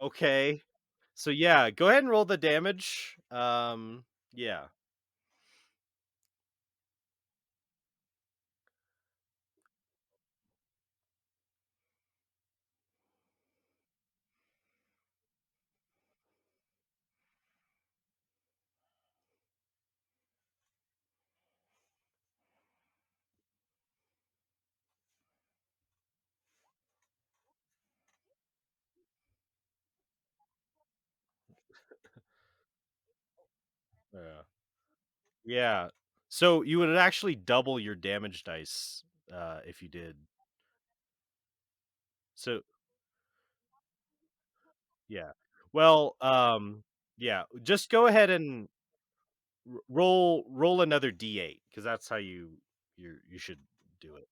Okay. So yeah, go ahead and roll the damage. Yeah. Yeah. Yeah. So you would actually double your damage dice if you did. So yeah. Well, yeah, just go ahead and roll another d8 because that's how you should do it.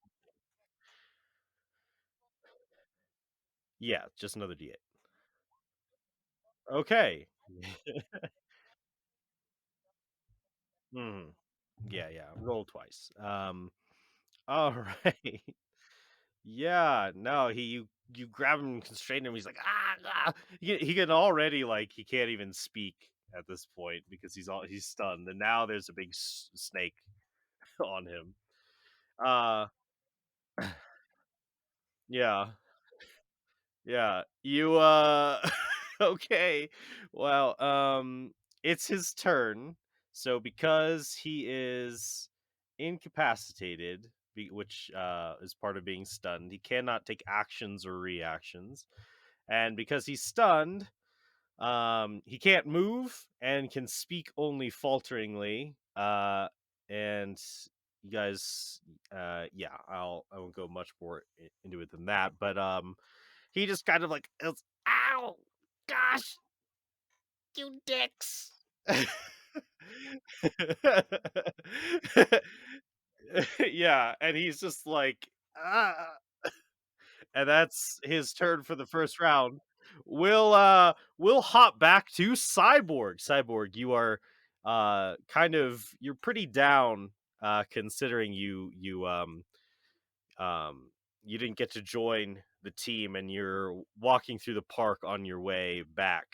Yeah, just another d8. Okay. Mhm. Yeah, yeah. Roll twice. All right. Yeah, no, you grab him and constrain him. He's like, ah, ah. He can already like he can't even speak at this point because he's stunned, and now there's a big snake on him. Uh, yeah, yeah. You okay. Well, it's his turn. So because he is incapacitated, which is part of being stunned, he cannot take actions or reactions. And because he's stunned, he can't move and can speak only falteringly. And you guys, yeah, I won't go much more into it than that. But he just kind of like, ow, gosh, you dicks. Yeah, and he's just like, ah. And that's his turn for the first round. We'll hop back to Cyborg. Cyborg, you are you're pretty down considering um you didn't get to join the team and you're walking through the park on your way back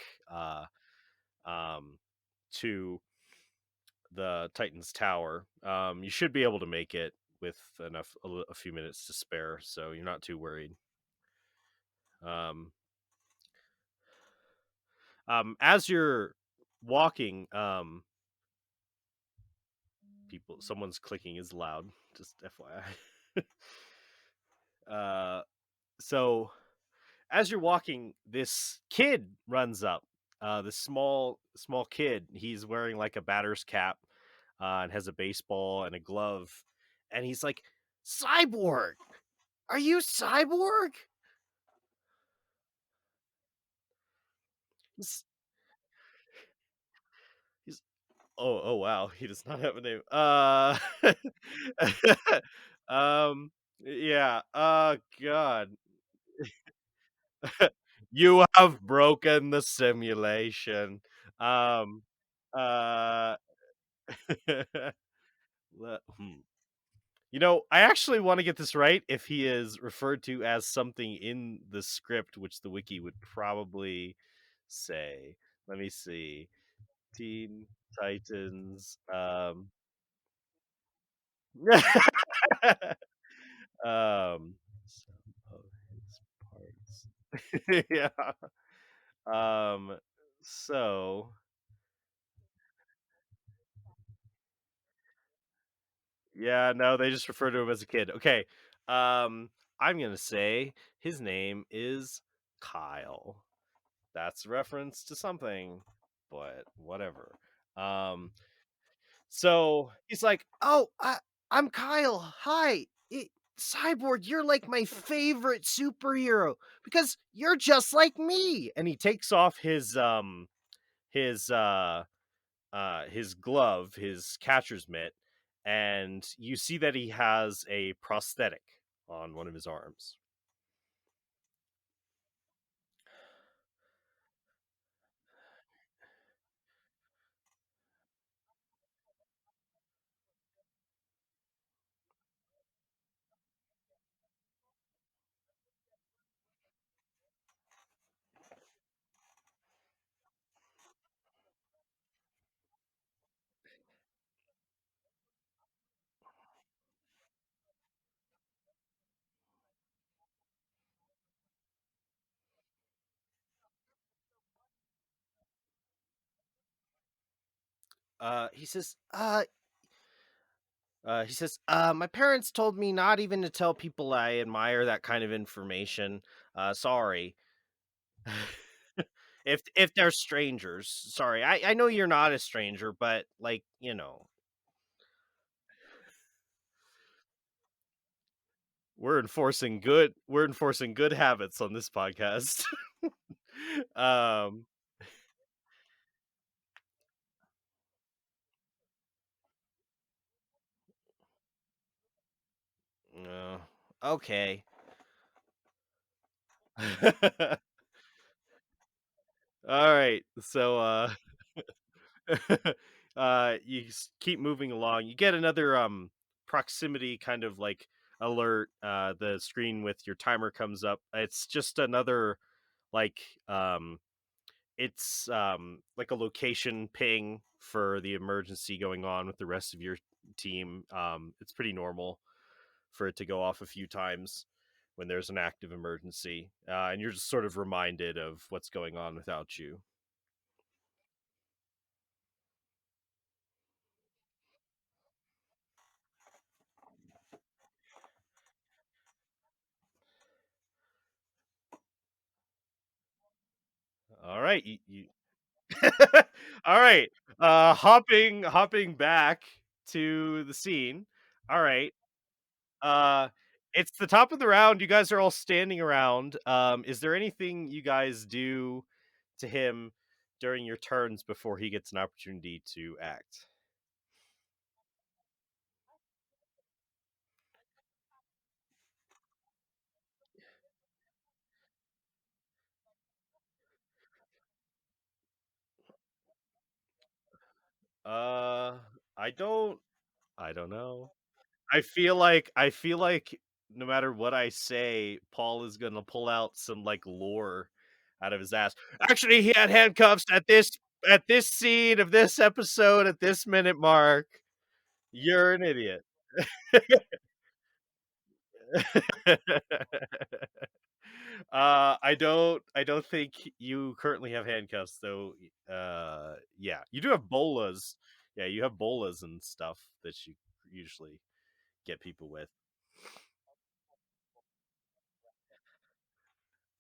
um to the Titan's Tower. You should be able to make it with a few minutes to spare, so you're not too worried. Um as you're walking, someone's clicking is loud, just FYI. uh, so as you're walking, this kid runs up. This small kid. He's wearing like a batter's cap, and has a baseball and a glove, and he's like, "Cyborg, are you Cyborg?" He's, he's oh wow, he does not have a name. Um, yeah. God. You have broken the simulation. Um, uh, hmm. I actually want to get this right if he is referred to as something in the script, which the wiki would probably say. Let me see. Teen Titans. Um, some of his parts. Yeah. Um, so yeah, no, they just refer to him as a kid. Okay. I'm gonna say his name is Kyle. That's a reference to something, but whatever. Um, so he's like, "Oh, I'm Kyle. Hi, Cyborg. You're like my favorite superhero because you're just like me." And he takes off his his glove, his catcher's mitt, and you see that he has a prosthetic on one of his arms. He says, my parents told me not even to tell people I admire that kind of information. Sorry. If they're strangers, sorry. I know you're not a stranger, but like, we're enforcing good habits on this podcast. um, uh, okay. All right. So keep moving along. You get another proximity kind of like alert. The screen with your timer comes up. It's just another like it's like a location ping for the emergency going on with the rest of your team. It's pretty normal for it to go off a few times when there's an active emergency, and you're just sort of reminded of what's going on without you. All right, all right. Hopping back to the scene. All right. Uh it's the top of the round. You guys are all standing around. Is there anything you guys do to him during your turns before he gets an opportunity to act? Uh I don't I don't know. I feel like no matter what I say, Paul is gonna pull out some like lore out of his ass. Actually, he had handcuffs at this scene of this episode at this minute mark. You're an idiot. I don't think you currently have handcuffs though. Yeah, you do have bolas. Yeah, you have bolas and stuff that you usually get people with.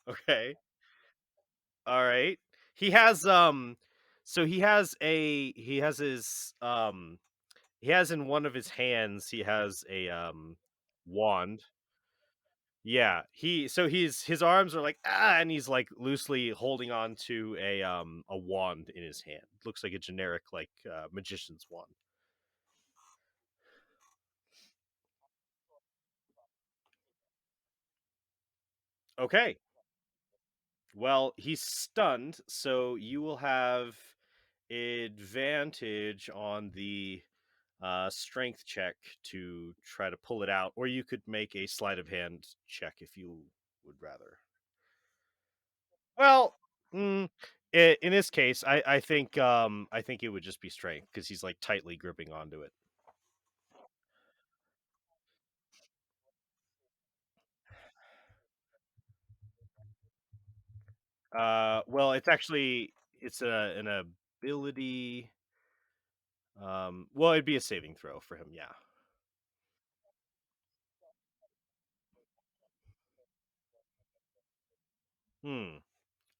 Okay. All right. He has so he has in one of his hands he has a wand. Yeah. His arms are like and he's like loosely holding on to a wand in his hand. Looks like a generic like magician's wand. Okay. Well, he's stunned, so you will have advantage on the strength check to try to pull it out, or you could make a sleight of hand check if you would rather. Well, mm, in this case, I think it would just be strength because he's like tightly gripping onto it. Well, it's an ability. Well, it'd be a saving throw for him. Yeah. Hmm.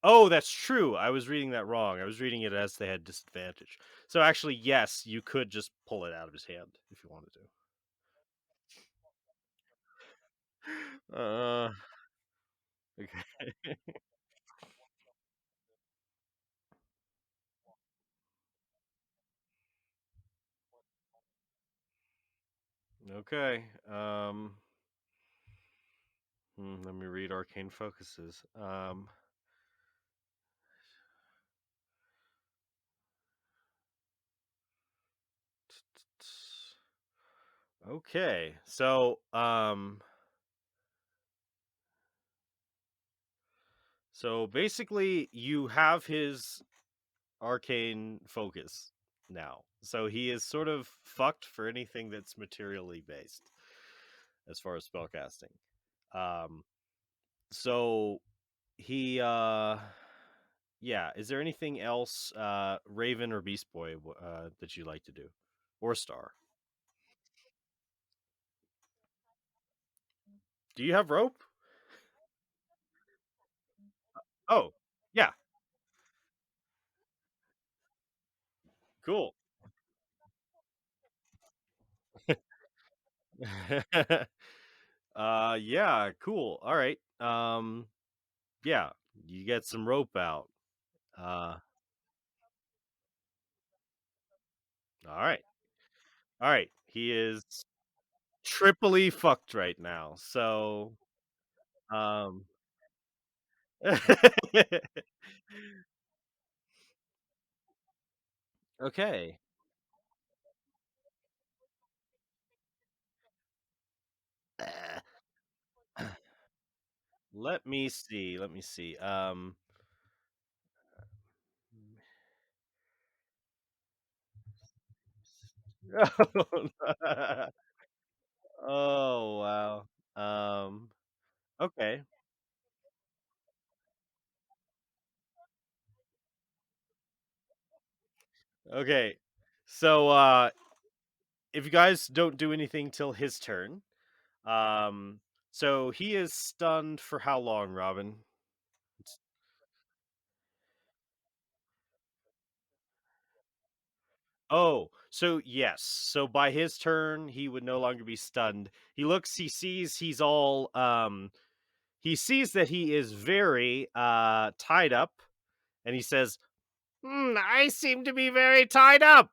Oh, that's true. I was reading that wrong. I was reading it as they had disadvantage. So actually, yes, you could just pull it out of his hand if you wanted to. Okay. Okay. Let me read arcane focuses. Okay. So basically you have his arcane focus now. So he is sort of fucked for anything that's materially based as far as spellcasting. Um so he yeah, is there anything else Raven or Beast Boy that you like to do? Or Star? Do you have rope? Oh, yeah, cool. Yeah, cool. All right. Yeah, you get some rope out. Uh all right. All right. He is triply fucked right now. So, um okay. Uh, Let me see. Let me see. Oh, wow. Okay. Okay. So, if you guys don't do anything till his turn, um, so he is stunned for how long, Robin? It's- Oh, so yes. So by his turn, he would no longer be stunned. He sees he's all he sees that he is very tied up, and he says, I seem to be very tied up.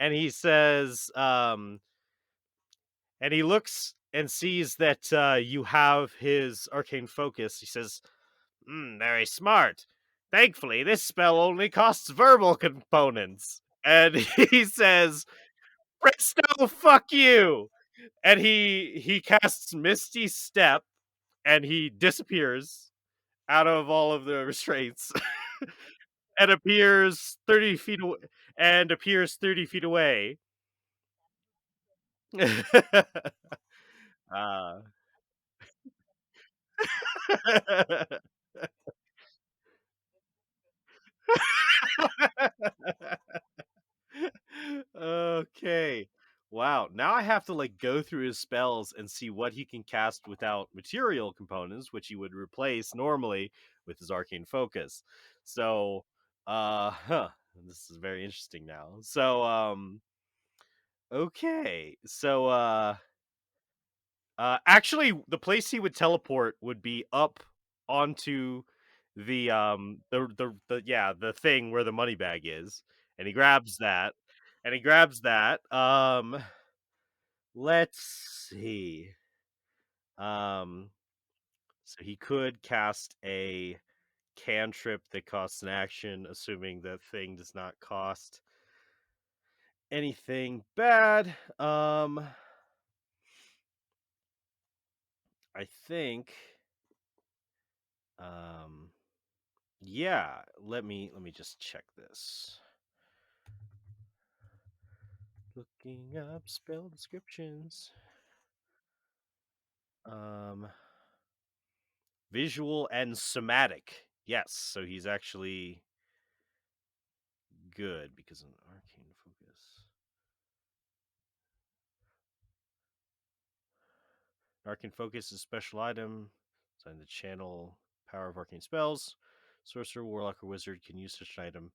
And he says, and he looks and sees that you have his arcane focus. He says, very smart. Thankfully, this spell only costs verbal components. And he says, Presto, fuck you. And he casts Misty Step and he disappears out of all of the restraints and appears 30 feet away and appears 30 feet away. uh, okay. Wow. Now I have to like go through his spells and see what he can cast without material components, which he would replace normally with his arcane focus. So, this is very interesting now. So, okay. So, actually, the place he would teleport would be up onto the yeah, the thing where the money bag is, and he grabs that, and he grabs that. Let's see. Um, so he could cast a cantrip that costs an action, assuming the thing does not cost anything bad. I think. Um, Yeah, let me just check this. Looking up spell descriptions. Um Visual and somatic. Yes, so he's actually good because of an arcane focus. Arcane focus is a special item designed to channel power of arcane spells. Sorcerer, warlock, or wizard can use such an item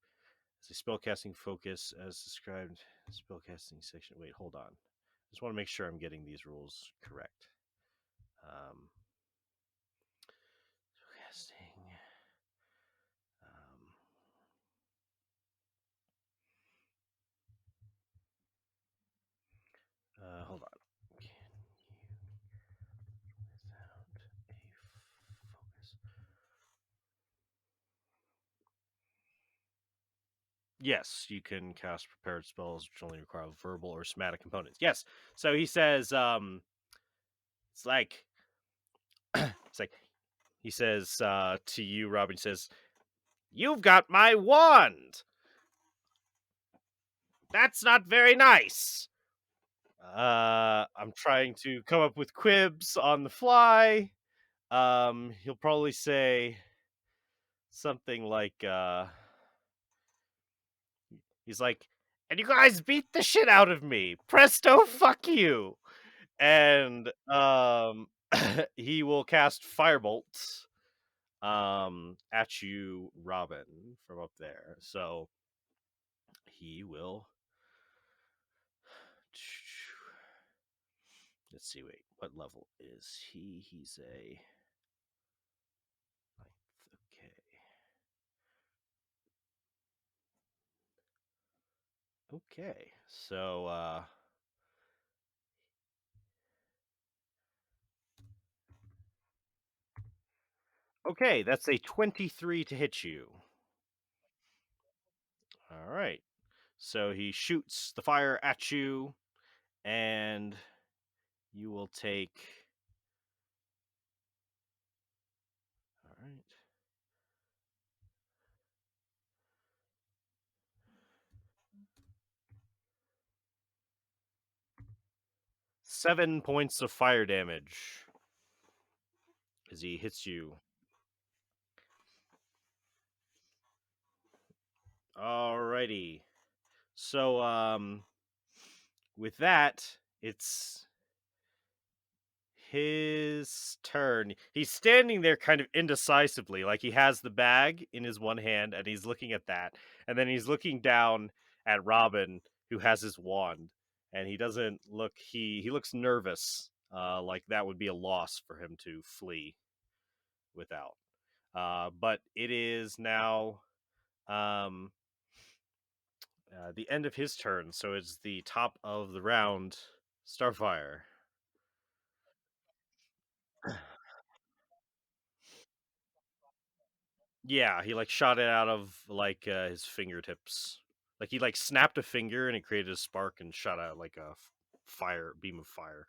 as a spellcasting focus as described in the spellcasting section. Wait, hold on. Just want to make sure I'm getting these rules correct. Um, spellcasting. Um, hold on. Can you without a focus? Yes, you can cast prepared spells which only require verbal or somatic components. Yes. So he says, it's like, it's like he says to you, Robin. He says, "You've got my wand. That's not very nice." I'm trying to come up with quibs on the fly. He'll probably say something like, he's like, "And you guys beat the shit out of me. Presto, fuck you." And he will cast firebolt at you, Robin, from up there. So he will. Let's see. Wait, what level is he? He's a ninth. Okay. Okay. So okay, that's a 23 to hit you. All right. So he shoots the fire at you, and you will take. All right. 7 points of fire damage as he hits you. Alrighty. So with that, it's his turn. He's standing there kind of indecisively, like he has the bag in his one hand and he's looking at that. And then he's looking down at Robin, who has his wand. And he doesn't look he looks nervous. Like that would be a loss for him to flee without. But it is now um the end of his turn, so it's the top of the round. Starfire. Yeah, he like shot it out of like his fingertips. Like he like snapped a finger and it created a spark and shot out like a fire beam of fire.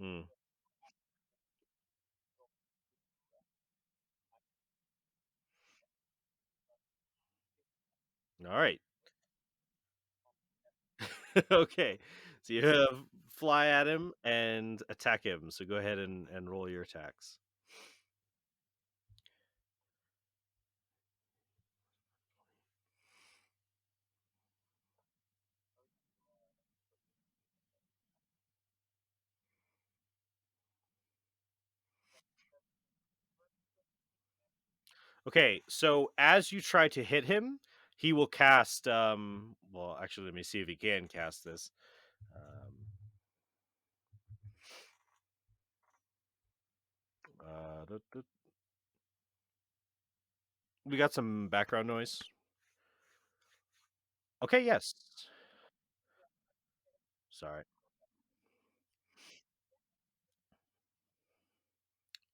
Mm. All right. Okay. So you have fly at him and attack him. So go ahead and roll your attacks. Okay, so as you try to hit him, he will cast well actually let me see if he can cast this. Um we got some background noise. Okay, yes. Sorry.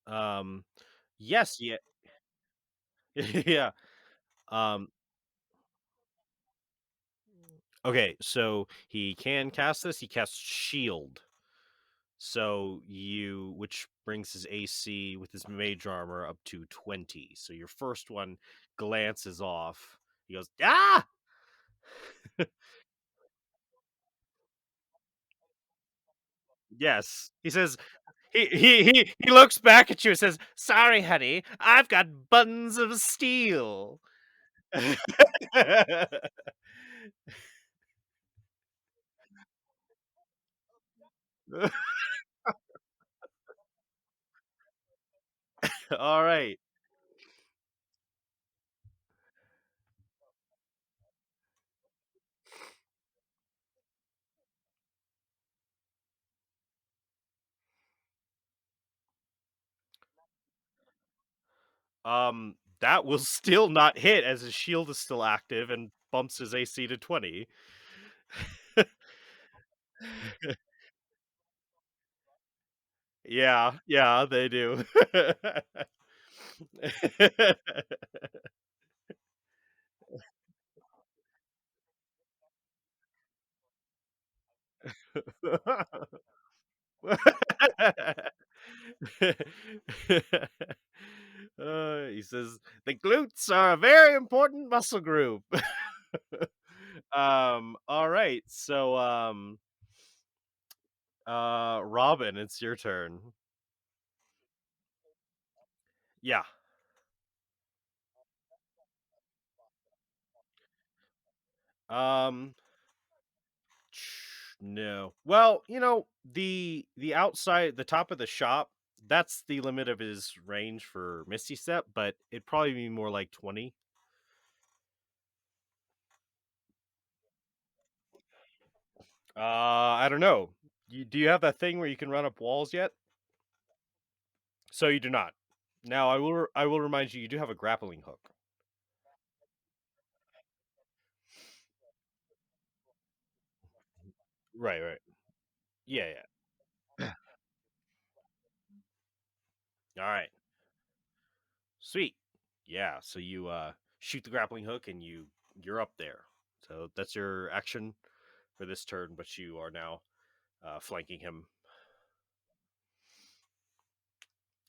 Um yes, yeah. Yeah. Um okay, so he can cast this. He casts shield. So you which brings his AC with his mage armor up to 20. So your first one glances off. He goes, "Ah!" Yes. He says he looks back at you and says, "Sorry, honey, I've got buttons of steel." All right. That will still not hit as his shield is still active and bumps his AC to 20. Yeah, yeah, they do. He says the glutes are a very important muscle group. All right. So, Robin, it's your turn. Yeah. Um, no. Well, the outside, the top of the shop, that's the limit of his range for Misty Step, but it'd probably be more like 20. I don't know. Do you have that thing where you can run up walls yet? So you do not. Now I will remind you, you do have a grappling hook. Right, right. Yeah, yeah. All right. Sweet. Yeah, so you shoot the grappling hook and you're up there. So that's your action for this turn, but you are now flanking him.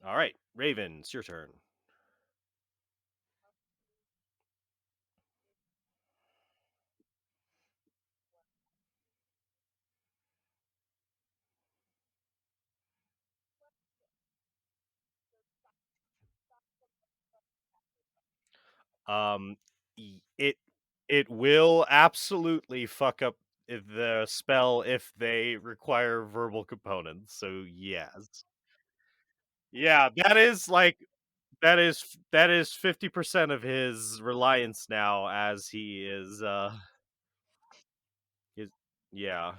All right, Raven, it's your turn. Um, it it will absolutely fuck up the spell if they require verbal components. So yes, yeah, that is 50% of his reliance now, as he is his yeah.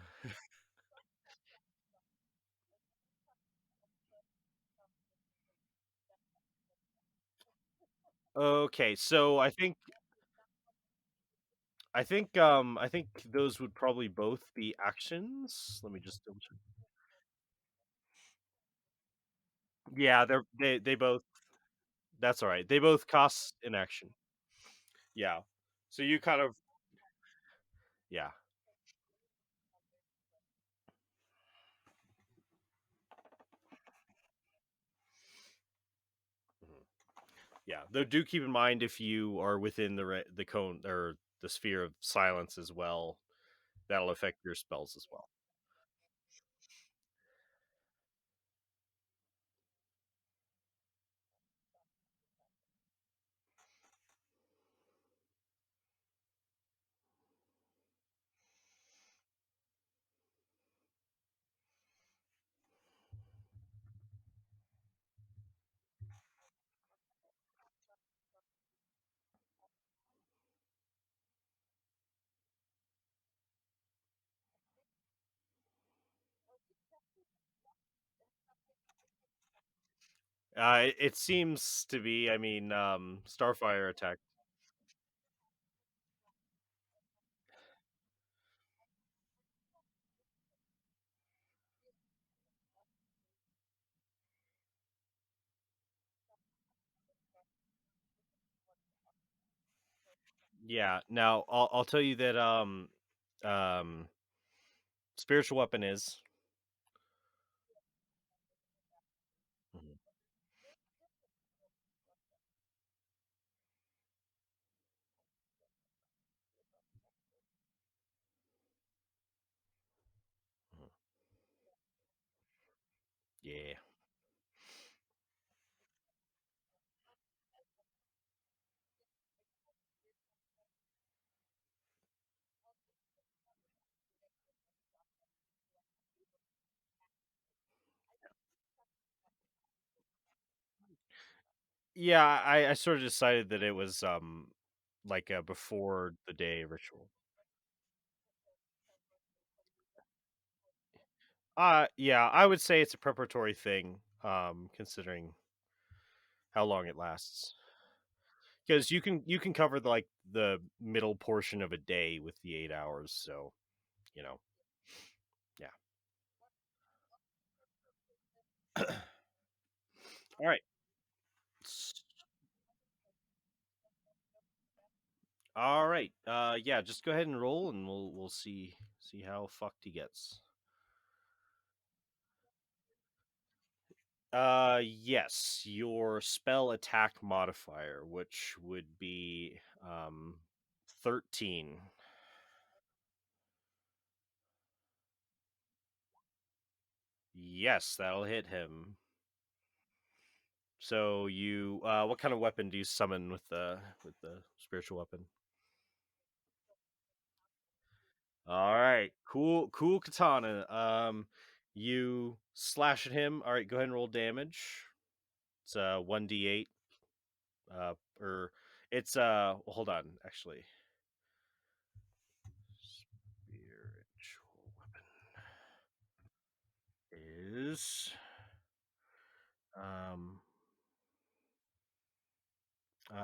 Okay, so I think those would probably both be actions. Let me just double check. Yeah, they both, that's all right. They both cost an action. Yeah. So you kind of, yeah. Mhm. Yeah. Though do keep in mind, if you are within the cone or the sphere of silence as well, that'll affect your spells as well. It seems to be, I mean, Starfire attack. Yeah. Now I'll tell you that um spiritual weapon is. Mhm, mhm. Yeah. Yeah, I sort of decided that it was like a before the day ritual. Yeah, I would say it's a preparatory thing, considering how long it lasts. Because you can cover the middle portion of a day with the 8 hours, so you know, yeah. All right. S- All right. Yeah, just go ahead and roll and we'll see how fucked he gets. Yes, your spell attack modifier, which would be 13. Yes, that'll hit him. So you what kind of weapon do you summon with the spiritual weapon? All right. Cool katana. You slash at him. All right, go ahead and roll damage. It's 1d8 or it's well, hold on, actually. Spiritual weapon is um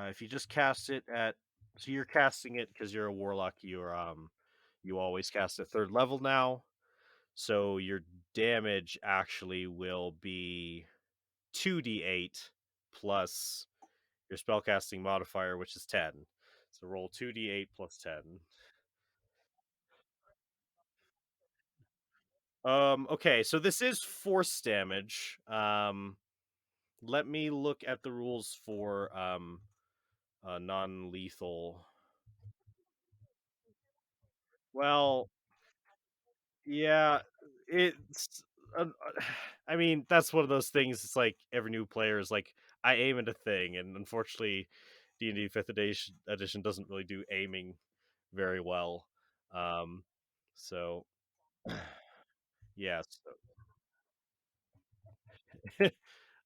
if you just cast it at so you're casting it because you're a warlock, you always cast at third level now. So your damage actually will be 2d8 plus your spellcasting modifier, which is 10. So roll 2d8 plus 10. Okay, so this is force damage. Let me look at the rules for non-lethal. Well, yeah, it's. I mean, that's one of those things. It's like every new player is like, I aim at a thing, and unfortunately, D&D Fifth Edition doesn't really do aiming very well. Um, so yes,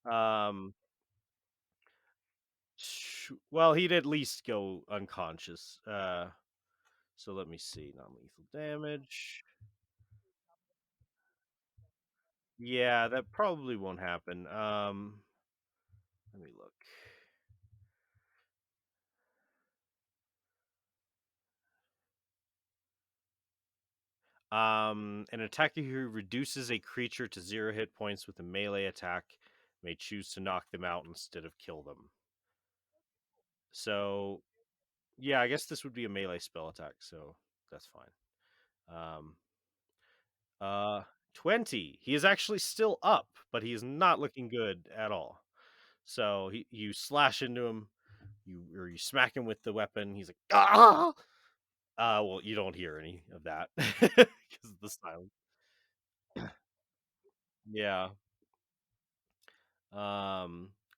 um, well, he'd at least go unconscious. So let me see, non-lethal damage. Yeah, that probably won't happen. Let me look. An attacker who reduces a creature to 0 hit points with a melee attack may choose to knock them out instead of kill them. So, yeah, I guess this would be a melee spell attack, so that's fine. Um, uh, 20. He is actually still up, but he is not looking good at all. So you slash into him, you smack him with the weapon. He's like, ah. Well, you don't hear any of that because of the silence. Yeah.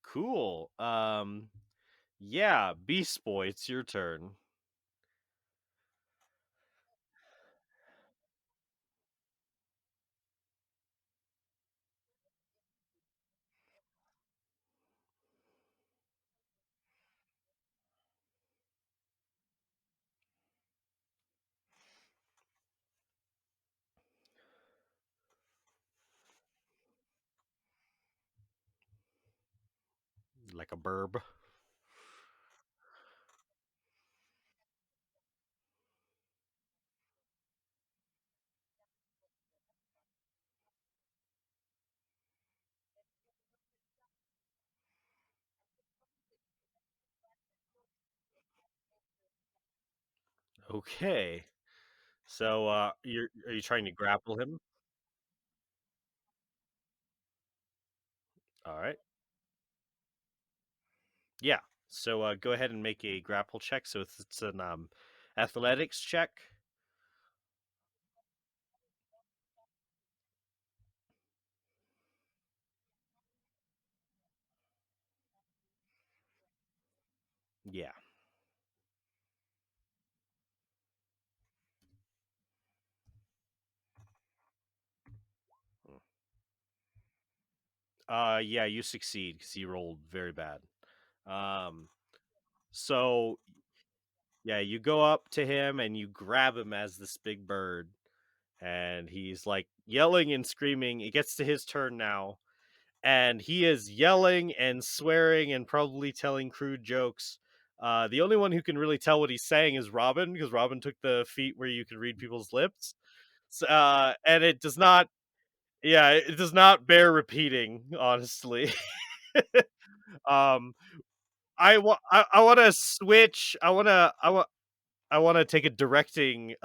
Cool. Yeah, Beast Boy, it's your turn. Like a burb. Okay. So are you trying to grapple him? All right. Yeah. So go ahead and make a grapple check. So it's an athletics check. Yeah. Yeah, you succeed because he rolled very bad. Um, so yeah, you go up to him and you grab him as this big bird, and he's like yelling and screaming. It gets to his turn now, and he is yelling and swearing and probably telling crude jokes. The only one who can really tell what he's saying is Robin, because Robin took the feat where you can read people's lips. And it does not, yeah, it does not bear repeating, honestly. um, I want to switch. I want to take a directing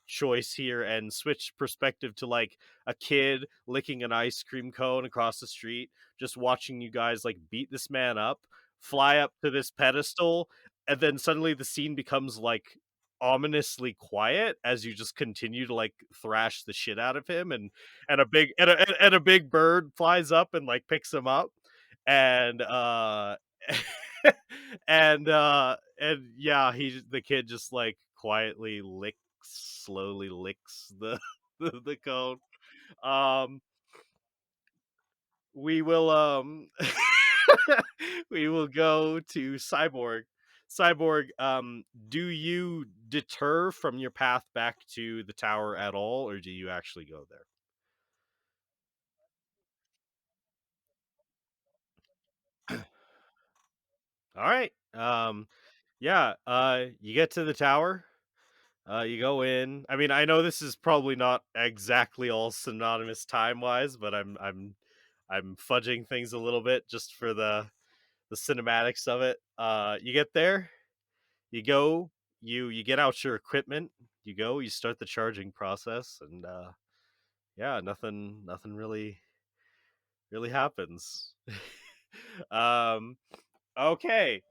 choice here and switch perspective to like a kid licking an ice cream cone across the street, just watching you guys like beat this man up, fly up to this pedestal, and then suddenly the scene becomes like ominously quiet as you just continue to like thrash the shit out of him, and a big bird flies up and like picks him up, and and yeah, the kid just like quietly slowly licks the the cone. Um, we will we will go to Cyborg. Cyborg, do you deter from your path back to the tower at all, or do you actually go there? All right. Yeah, you get to the tower. You go in. I mean, I know this is probably not exactly all synonymous time wise, but I'm fudging things a little bit just for the cinematics of it. You get there, you go, you get out your equipment, you go, you start the charging process, and yeah, nothing really happens. um, okay,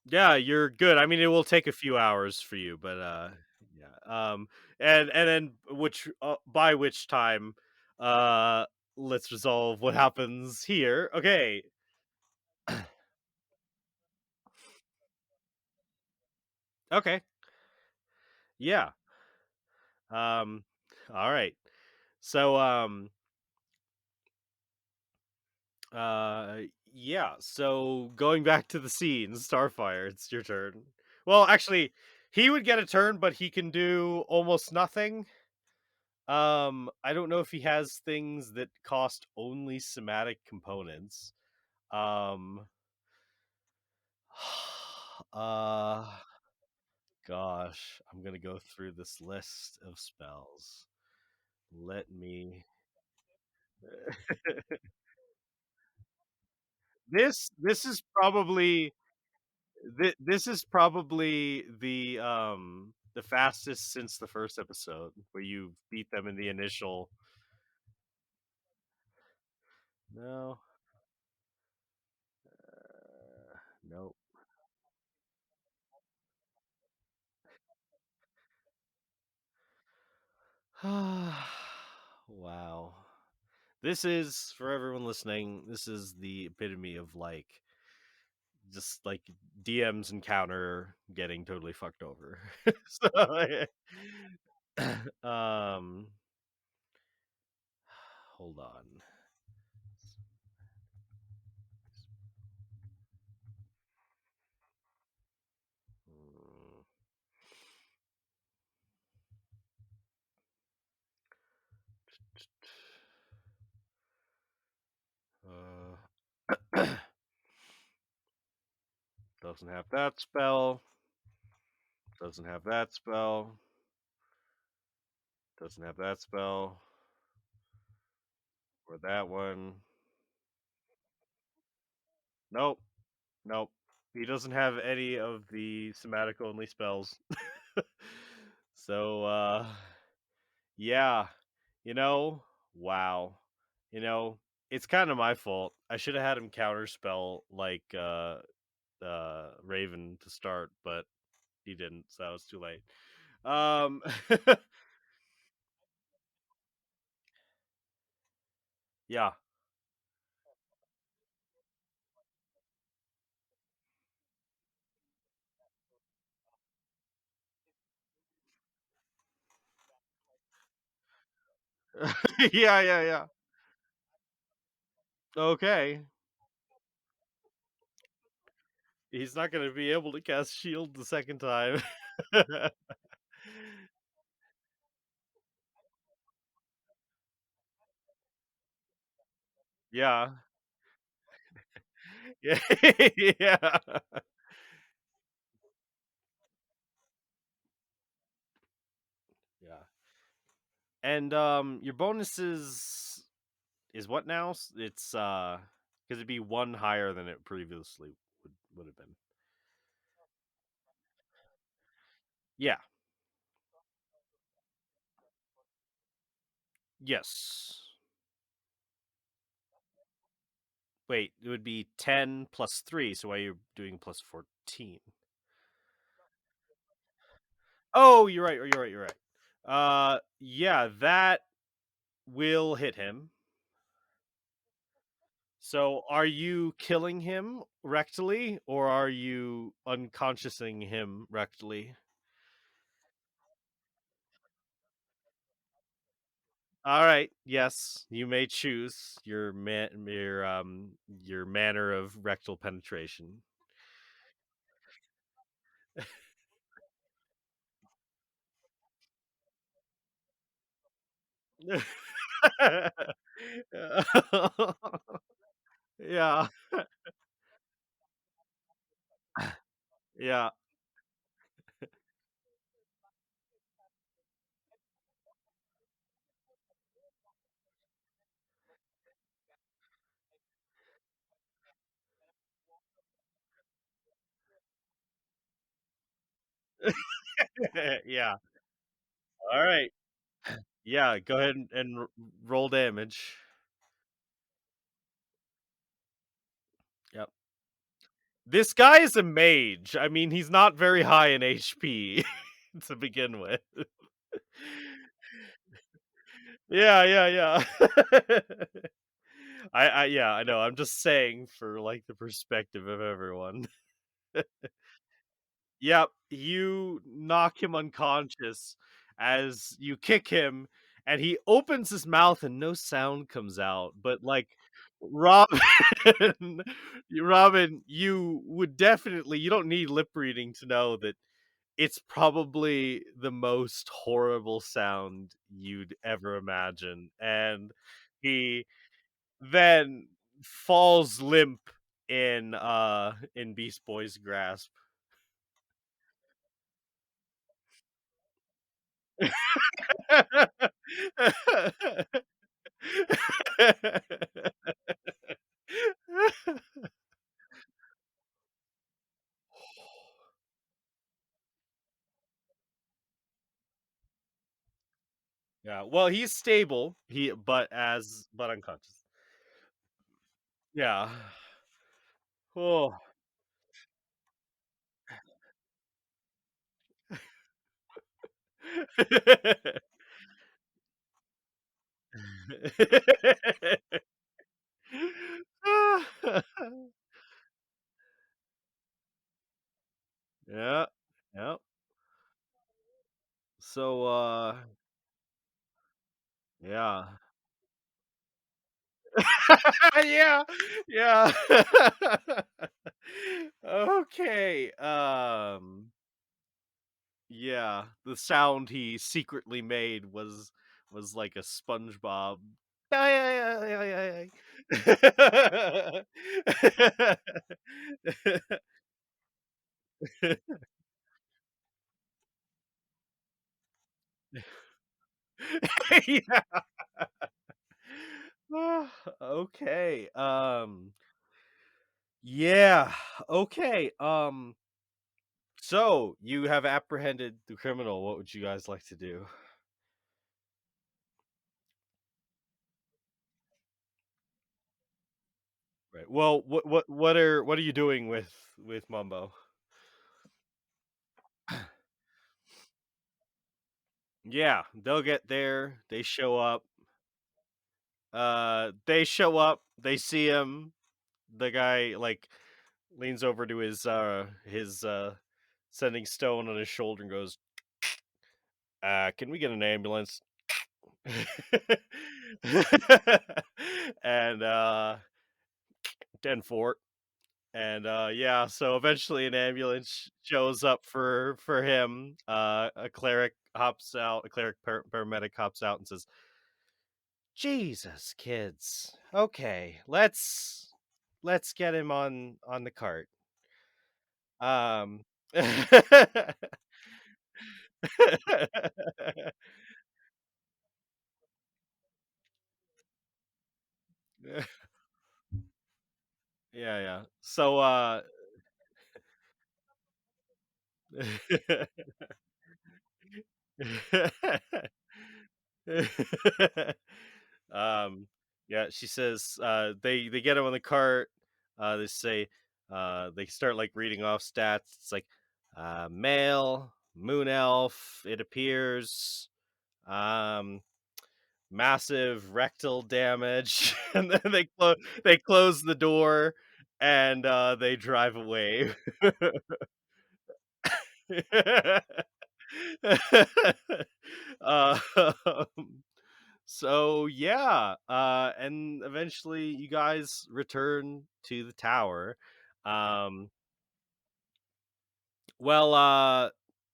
yeah, you're good. I mean, it will take a few hours for you, but yeah. And then which by which time, uh, let's resolve what happens here. Okay. Okay. Yeah. Um. All right. So uh yeah. So going back to the scene, Starfire, it's your turn. Well, actually, he would get a turn, but he can do almost nothing. I don't know if he has things that cost only somatic components. Um, uh, gosh, I'm gonna go through this list of spells. Let me. This is probably this is probably the fastest since the first episode where you beat them in the initial. No, nope. Wow. This is for everyone listening. This is the epitome of like just like DM's encounter getting totally fucked over. So, um, hold on. Mm, Uh, doesn't have that spell. Doesn't have that spell. Doesn't have that spell. Or that one. Nope. Nope. He doesn't have any of the somatic only spells. So yeah, you know, wow. You know, it's kind of my fault. I should have had him counterspell like Raven to start, but he didn't, so it was too late. Um yeah. Yeah, yeah, yeah. Okay. He's not gonna be able to cast shield the second time. Yeah. Yeah. Yeah. Yeah. And, your bonuses is what now? It's, because 'cause it'd be 1 higher than it previously would have been. Yeah. Yes. Wait, it would be 10 plus 3, so why you're doing plus 14? Oh, you're right, you're right. Yeah, that will hit him. So, are you killing him rectally, or are you unconsciousing him rectally? All right. Yes, you may choose your manner of rectal penetration. Yeah. Yeah. Yeah. All right. Yeah, go ahead and roll damage. Yep. This guy is a mage. I mean, he's not very high in HP to begin with. Yeah, yeah, yeah. Yeah, I know. I'm just saying for like the perspective of everyone. Yep, you knock him unconscious as you kick him, and he opens his mouth and no sound comes out. But like Robin, Robin, you would definitely you don't need lip reading to know that it's probably the most horrible sound you'd ever imagine. And he then falls limp in Beast Boy's grasp. Yeah, well, he's stable. But unconscious. Yeah. Oh. Yeah. Yep. So, yeah. Yeah. Yeah. Okay. Yeah, the sound he secretly made was like a SpongeBob. Yeah. Okay. Yeah. Okay. So you have apprehended the criminal. What would you guys like to do? Right. Well, what are you doing with Mumbo? Yeah, they'll get there. They show up. They show up. They see him. The guy like leans over to his sending stone on his shoulder and goes, can we get an ambulance? And 10 4. And yeah, so eventually an ambulance shows up for him. A cleric hops out, a cleric paramedic hops out and says, "Jesus, kids. Okay, let's get him on the cart." Um Yeah, yeah. So um yeah, she says they get him on the cart. They say they start like reading off stats. It's like male, moon elf, it appears. Um Massive rectal damage, and then they close the door and they drive away. um, so yeah, and eventually you guys return to the tower. Um, well,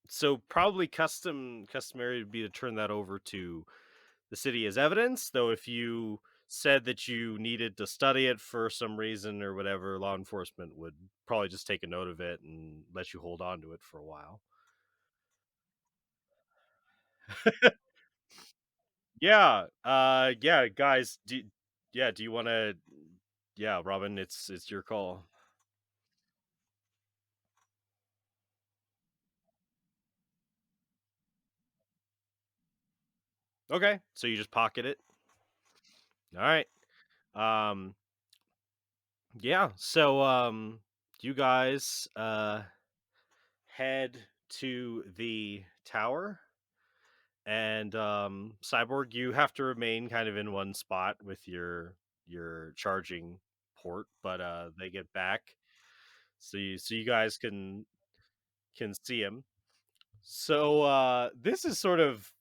so probably customary would be to turn that over to the city as evidence, though if you said that you needed to study it for some reason or whatever, law enforcement would probably just take a note of it and let you hold on to it for a while. Yeah, yeah, guys, do you want to yeah, Robin, it's your call. Okay, so you just pocket it. All right. Um yeah, so you guys head to the tower. And Cyborg, you have to remain kind of in one spot with your charging port, but they get back, so you guys can see him. So this is sort of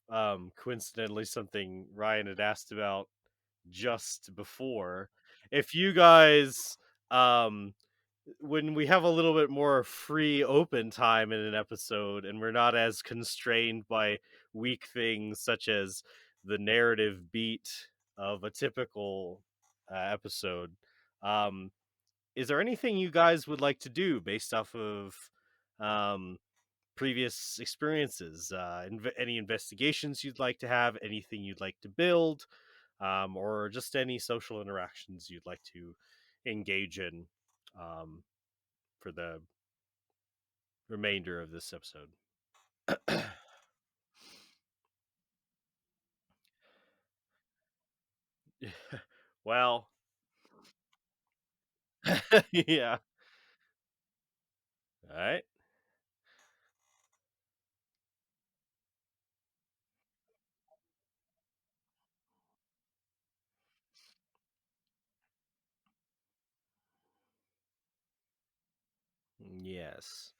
coincidentally something Ryan had asked about just before. If you guys um when we have a little bit more free open time in an episode and we're not as constrained by weak things such as the narrative beat of a typical episode, um is there anything you guys would like to do based off of um previous experiences, any investigations you'd like to have, anything you'd like to build, or just any social interactions you'd like to engage in um for the remainder of this episode. Well, yeah. All right. Yes.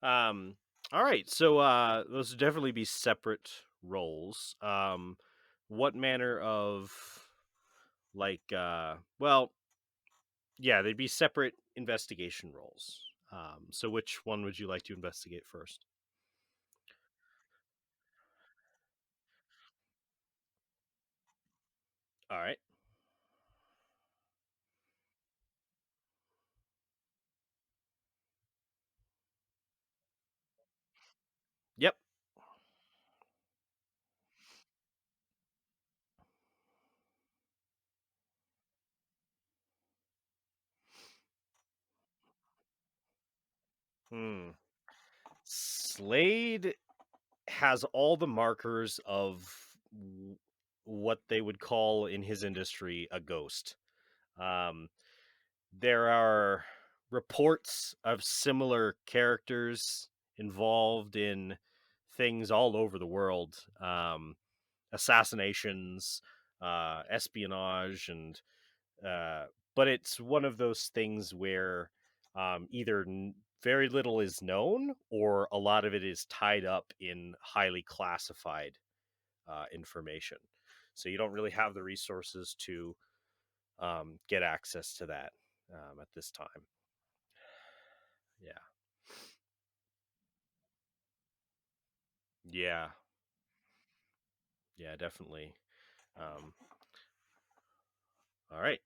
Um. All right. So, those would definitely be separate roles. What manner of well, yeah, they'd be separate investigation roles. So which one would you like to investigate first? All right. Yep. Hmm. Slade has all the markers of what they would call in his industry a ghost. Um, there are reports of similar characters involved in things all over the world, assassinations, espionage, and uh, but it's one of those things where either very little is known or a lot of it is tied up in highly classified information. So you don't really have the resources to get access to that at this time. Yeah. Yeah. Yeah, definitely. Um, all right.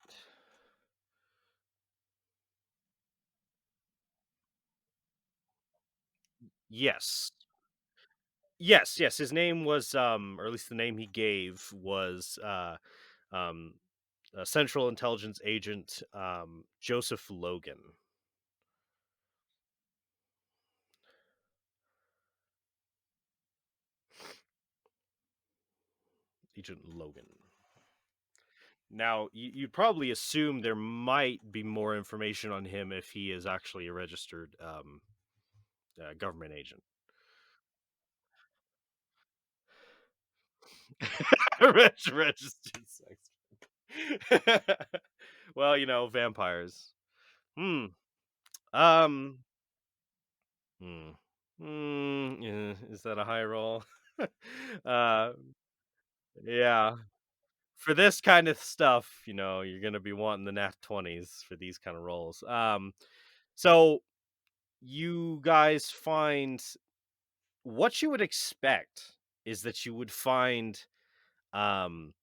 Yes. Yes, yes. His name was, or at least the name he gave was um, Central Intelligence Agent Joseph Logan. Agent Logan. Now, you'd probably assume there might be more information on him if he is actually a registered government agent. Registered sex. Well, vampires. Hmm. Um. Hmm. Yeah, is that a high roll? uh. Yeah. For this kind of stuff, you're gonna be wanting the nat 20s for these kind of roles. So you guys find what you would expect is that you would find um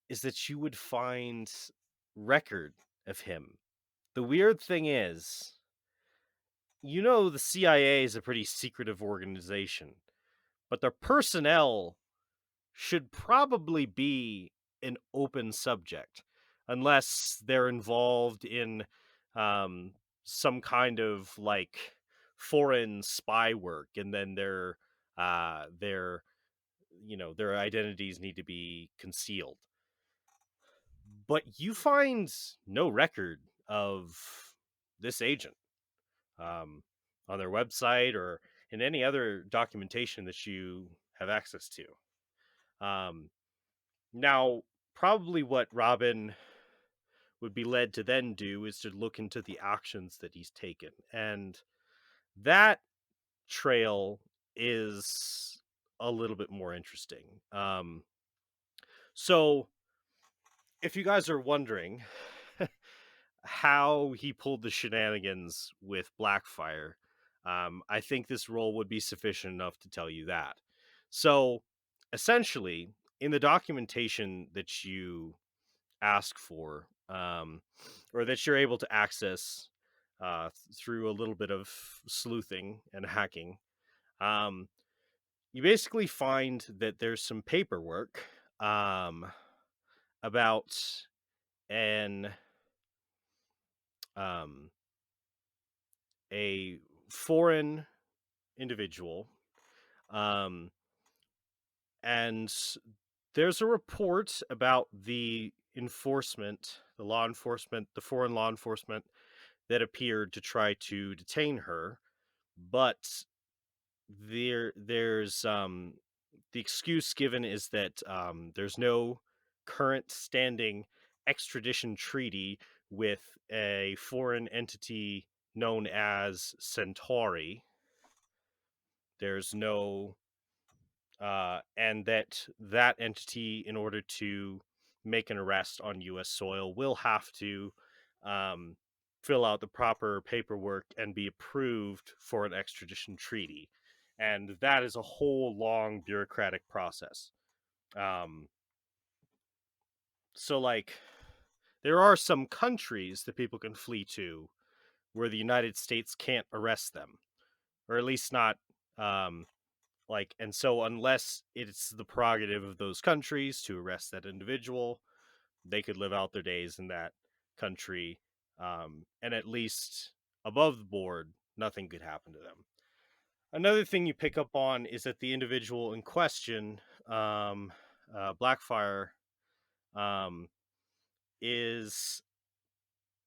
is that you would find record of him. The weird thing is, the CIA is a pretty secretive organization, but their personnel should probably be an open subject unless they're involved in um, some kind of like foreign spy work, and then their identities need to be concealed. But you find no record of this agent um, on their website or in any other documentation that you have access to. Um, Now, probably what Robin would be led to then do is to look into the actions that he's taken. And that trail is a little bit more interesting. So, if you guys are wondering how he pulled the shenanigans with Blackfire, I think this role would be sufficient enough to tell you that. So, essentially, in the documentation that you ask for, or that you're able to access through a little bit of sleuthing and hacking. Um, you basically find that there's some paperwork about an um, a foreign individual, um, and there's a report about the law enforcement, the foreign law enforcement that appeared to try to detain her, but there's the excuse given is that there's no current standing extradition treaty with a foreign entity known as Centauri. There's no and that entity, in order to make an arrest on U.S. soil, will have to um, fill out the proper paperwork and be approved for an extradition treaty, and that is a whole long bureaucratic process. Um, so, like, there are some countries that people can flee to where the United States can't arrest them, or at least not. Um, and so unless it's the prerogative of those countries to arrest that individual, they could live out their days in that country, and at least above the board, nothing could happen to them. Another thing you pick up on is that the individual in question, Blackfire, um, is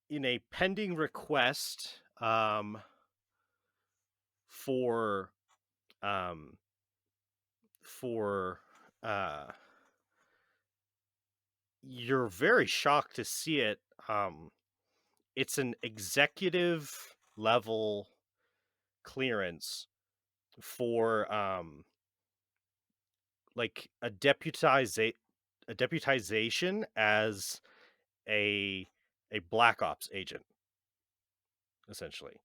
in a pending request for um, for uh, you're very shocked to see it. It's an executive level clearance for like a deputization as a a black ops agent, essentially.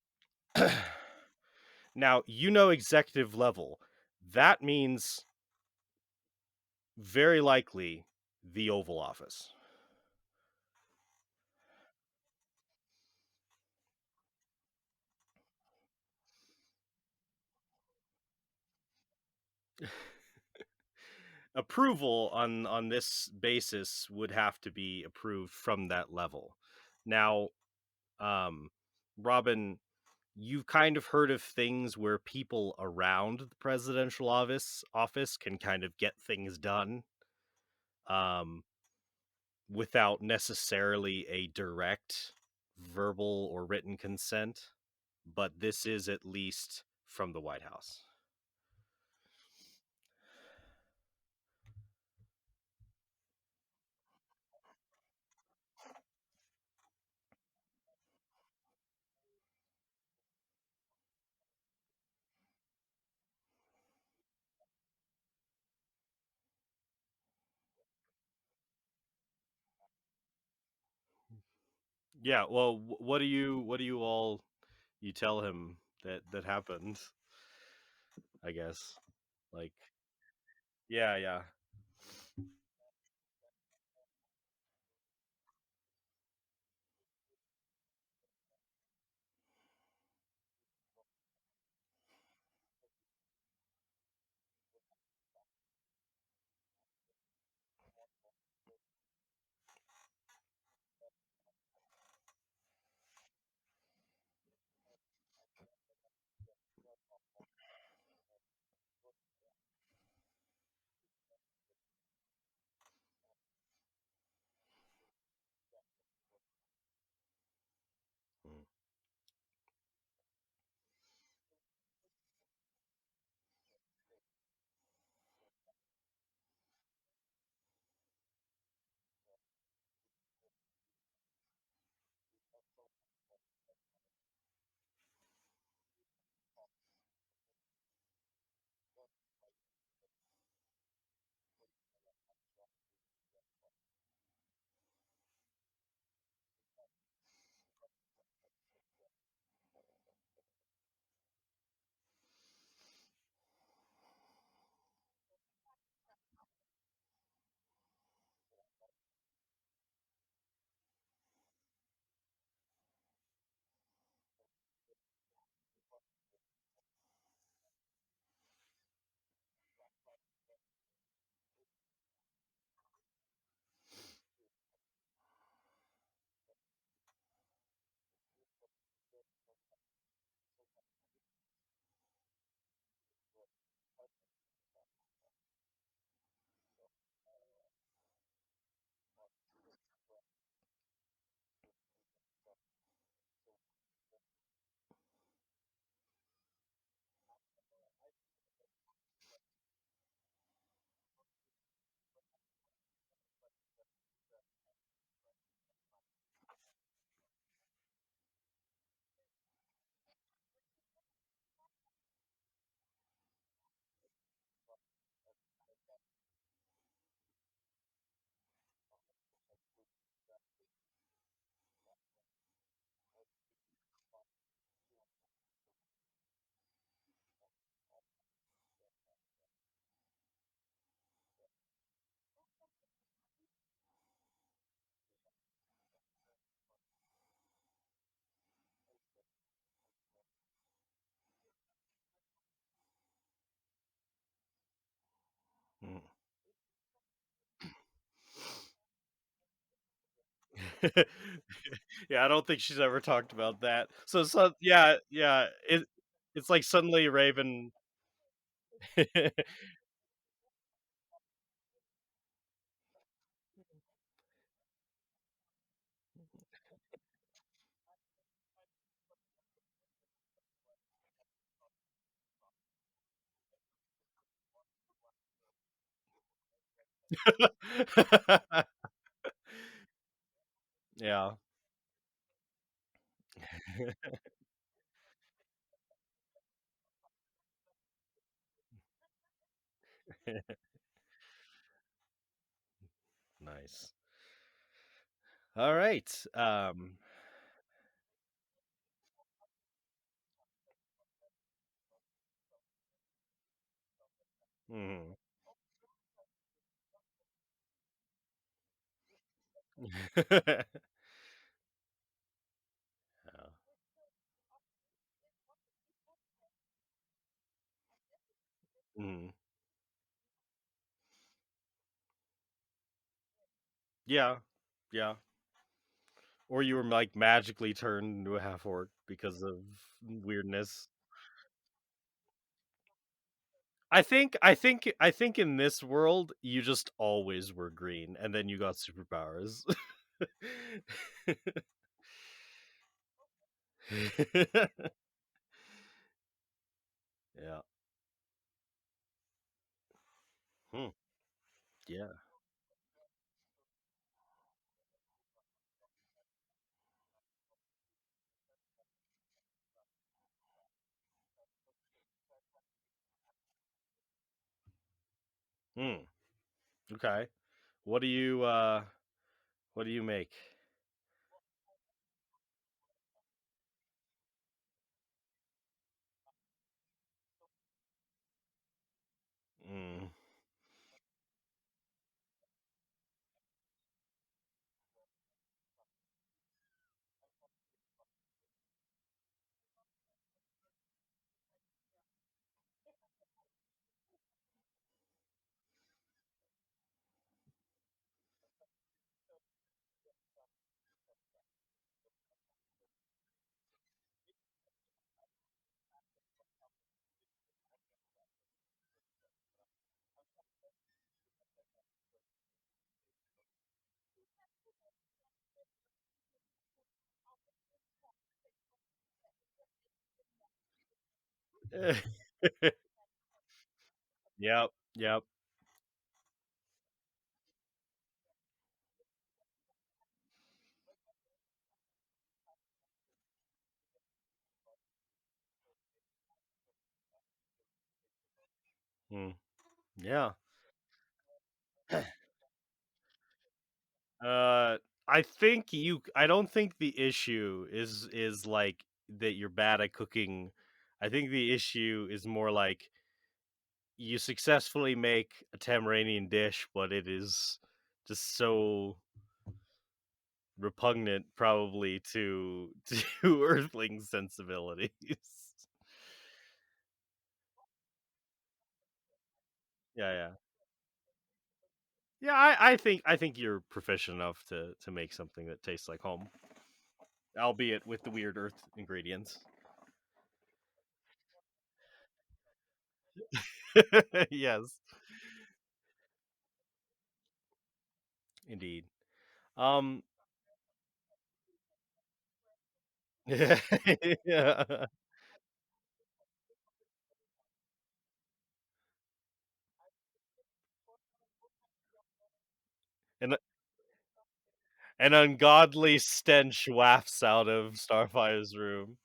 Now, executive level. That means very likely the Oval Office. Approval on this basis would have to be approved from that level. Now, um, Robin, you've kind of heard of things where people around the presidential office can kind of get things done, um, without necessarily a direct verbal or written consent, but this is at least from the White House. Yeah, well, what do you all you tell him that happened, I guess. Like, yeah, yeah. Mm, mm. Yeah, I don't think she's ever talked about that. So yeah, yeah, it's like suddenly Raven. Yeah. Nice. All right. Mhm. Yeah. Mhm. Yeah. Yeah. Or you were, like, magically turned into a half orc because of weirdness. I think in this world, you just always were green, and then you got superpowers. Yeah. Hmm. Yeah. Hmm. Okay. What do you, what do you make? Mm. Yep, yep. Mm. Yeah. Uh, I don't think the issue is, like, that you're bad at cooking. I think the issue is more like you successfully make a Tamaranian dish, but it is just so repugnant probably to Earthling sensibilities. Yeah, yeah. Yeah, I think you're proficient enough to make something that tastes like home, albeit with the weird Earth ingredients. Yes, indeed. Um, yeah, and an ungodly stench wafts out of Starfire's room.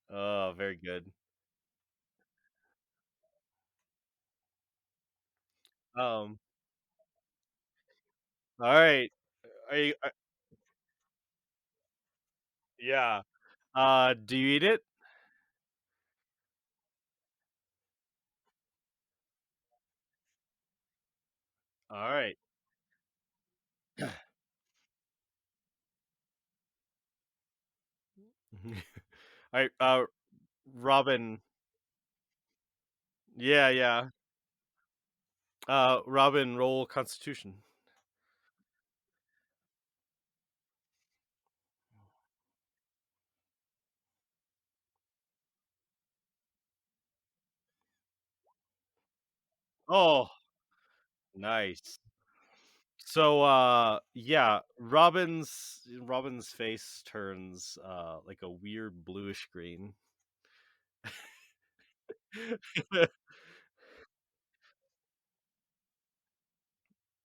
Oh, very good. Um, alright. Are you yeah. Do you eat it? Alright. Alright, Robin. Yeah, yeah. Robin, roll Constitution. Oh, nice. So, yeah, Robin's face turns, like a weird bluish green.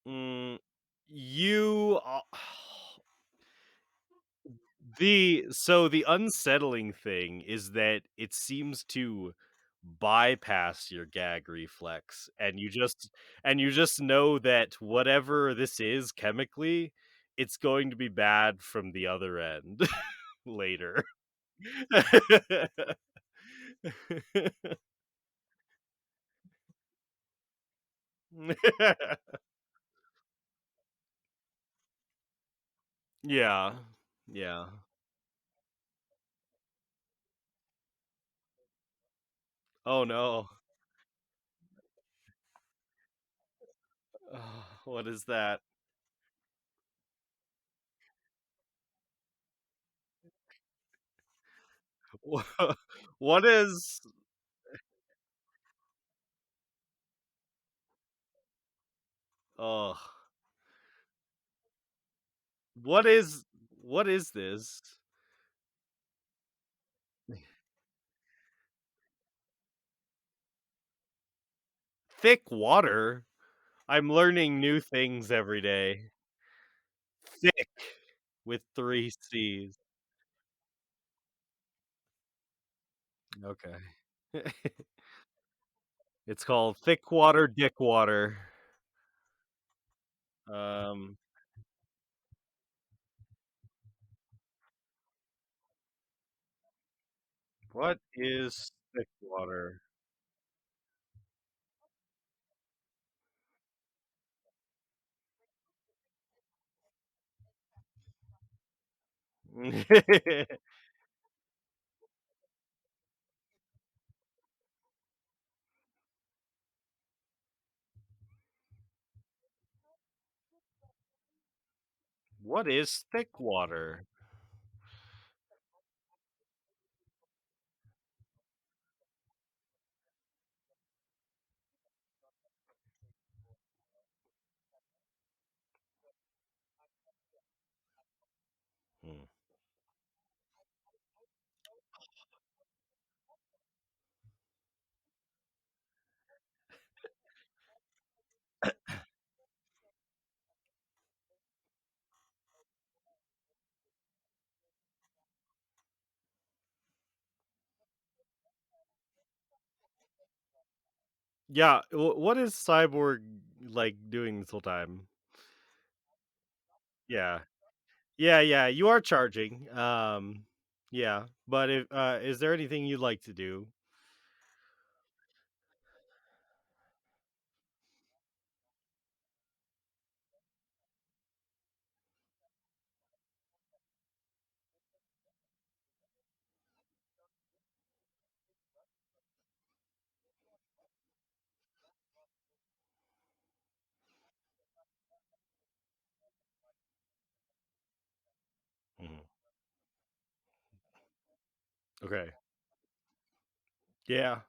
Mm, you, The unsettling thing is that it seems to bypass your gag reflex, and you just know that whatever this is chemically, it's going to be bad from the other end later. Yeah. Yeah. Oh, no. What is that? Wha what is ugh, what is this? Thick water? I'm learning new things every day. Thick with 3 C's. Okay. It's called thick water, dick water. Um, what is thick water? What is thick water? Hmm. Yeah, what is Cyborg, like, doing this whole time? Yeah. Yeah, yeah, you are charging, yeah, but if is there anything you'd like to do? Mhm. Okay. Yeah.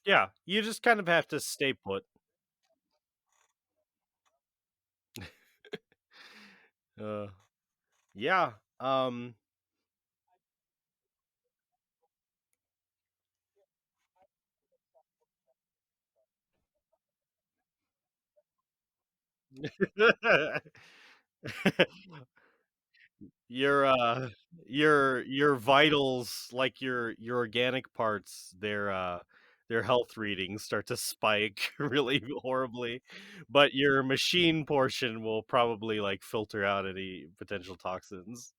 Yeah, you just kind of have to stay put. Uh, yeah, your, your vitals, like your organic parts, their health readings start to spike really horribly, but your machine portion will probably, like, filter out any potential toxins.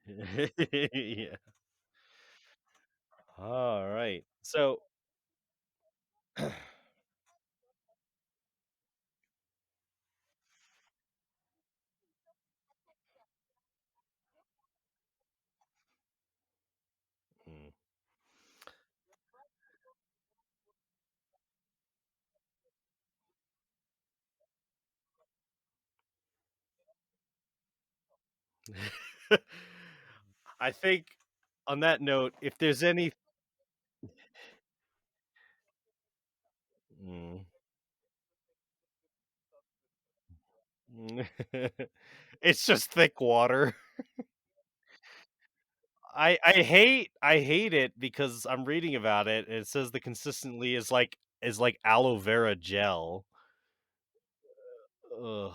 Yeah. Alright. So Mm. I think On that note, if there's any Mm. It's just thick water. I hate it because I'm reading about it, and it says the consistently is like aloe vera gel. Ugh.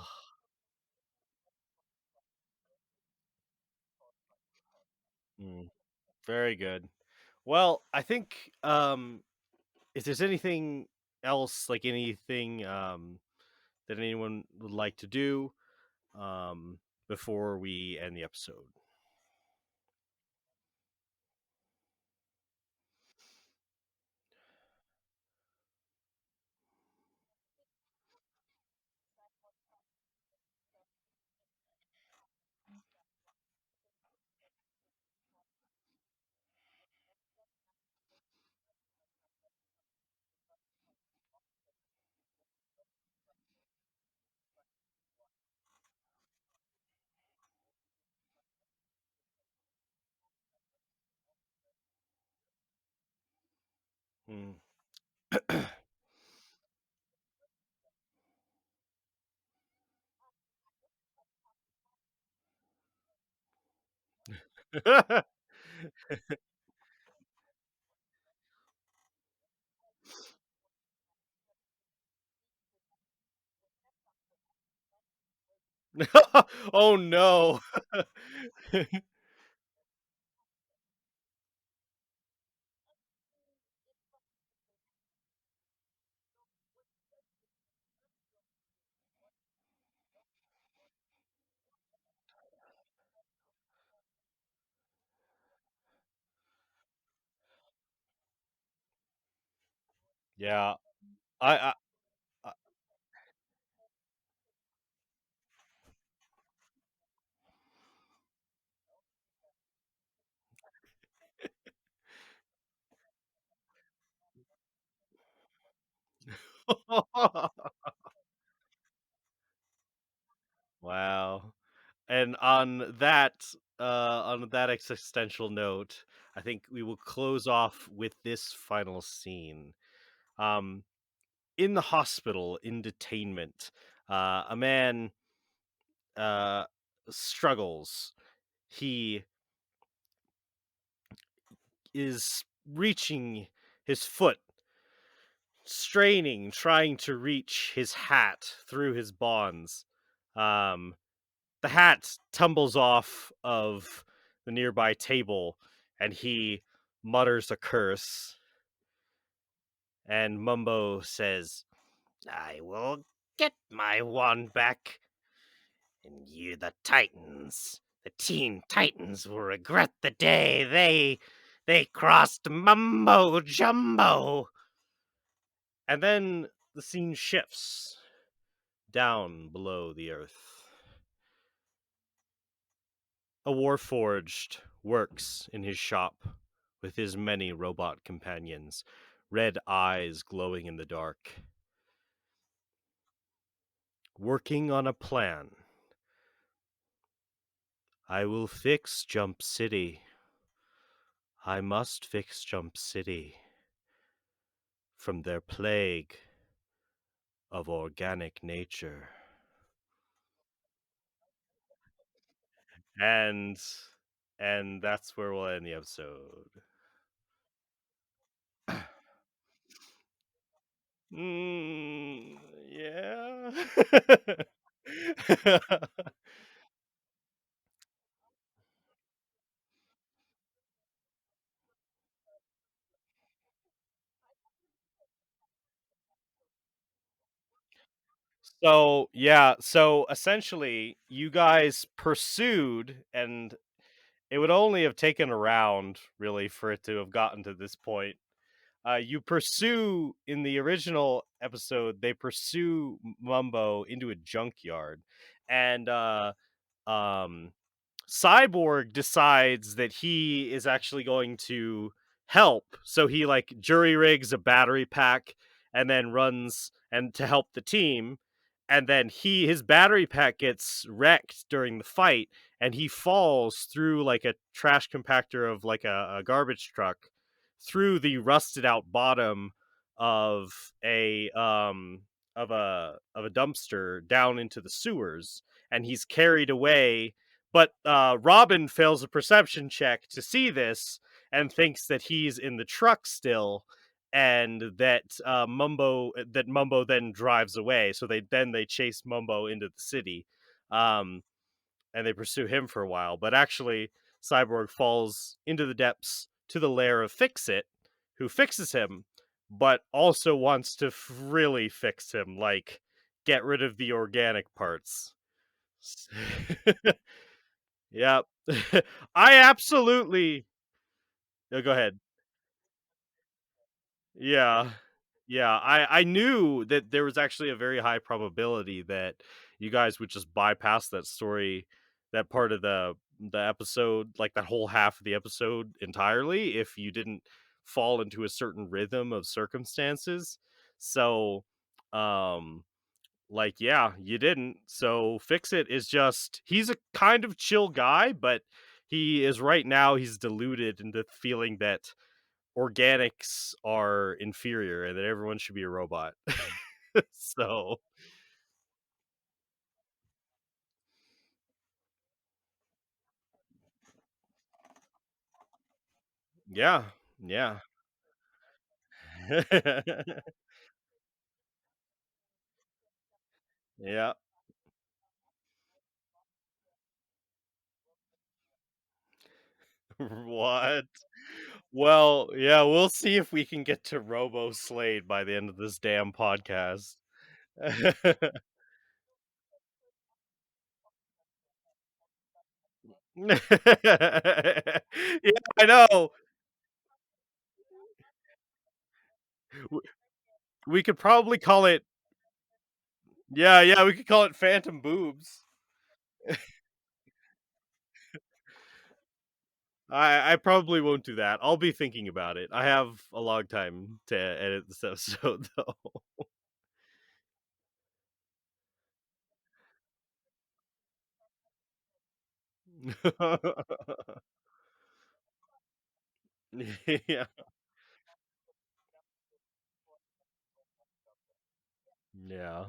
Mm, very good. Well, I think, if there's anything else, like anything, that anyone would like to do, before we end the episode. Mm. Oh, no. Yeah. I Wow. And on that existential note, I think we will close off with this final scene. Um, in the hospital, in detainment, a man uh struggles. He is reaching his foot, straining, trying to reach his hat through his bonds. Um, the hat tumbles off of the nearby table, and he mutters a curse. And Mumbo says, "I will get my wand back, and you, the Titans, the Teen Titans, will regret the day they crossed Mumbo Jumbo." And then the scene shifts down below the earth. A Warforged works in his shop with his many robot companions, red eyes glowing in the dark, working on a plan. I will fix Jump City. I must fix Jump City from their plague of organic nature. And and that's where we'll end the episode. Yeah. So, yeah, so essentially, you guys pursued, and it would only have taken a round, really, for it to have gotten to this point. You pursue in the original episode, they pursue Mumbo into a junkyard, and um, Cyborg decides that he is actually going to help. So he jury rigs a battery pack and then runs and to help the team. and then his battery pack gets wrecked during the fight, and he falls through like a trash compactor of like a garbage truck through the rusted out bottom of a dumpster down into the sewers, and he's carried away. But Robin fails a perception check to see this and thinks that he's in the truck still, and that Mumbo then drives away. So they chase Mumbo into the city, um, and they pursue him for a while. But actually, Cyborg falls into the depths to the lair of Fix It, who fixes him, but also wants to really fix him, like get rid of the organic parts. Yep. I absolutely. No, go ahead. Yeah. Yeah, I knew that there was actually a very high probability that you guys would just bypass that story, that part of the episode, like that whole half of the episode entirely if you didn't fall into a certain rhythm of circumstances. So, um like yeah, you didn't. So Fix It is just he's a kind of chill guy, but he is right now he's deluded into feeling that organics are inferior and that everyone should be a robot. So, yeah, yeah. Yeah. What? Well, yeah, we'll see if we can get to Robo Slade by the end of this damn podcast. Yeah, I know. W we could probably call it yeah, yeah, we could call it Phantom Boobs. I probably won't do that. I'll be thinking about it. I have a long time to edit this episode, though. Yeah. Yeah.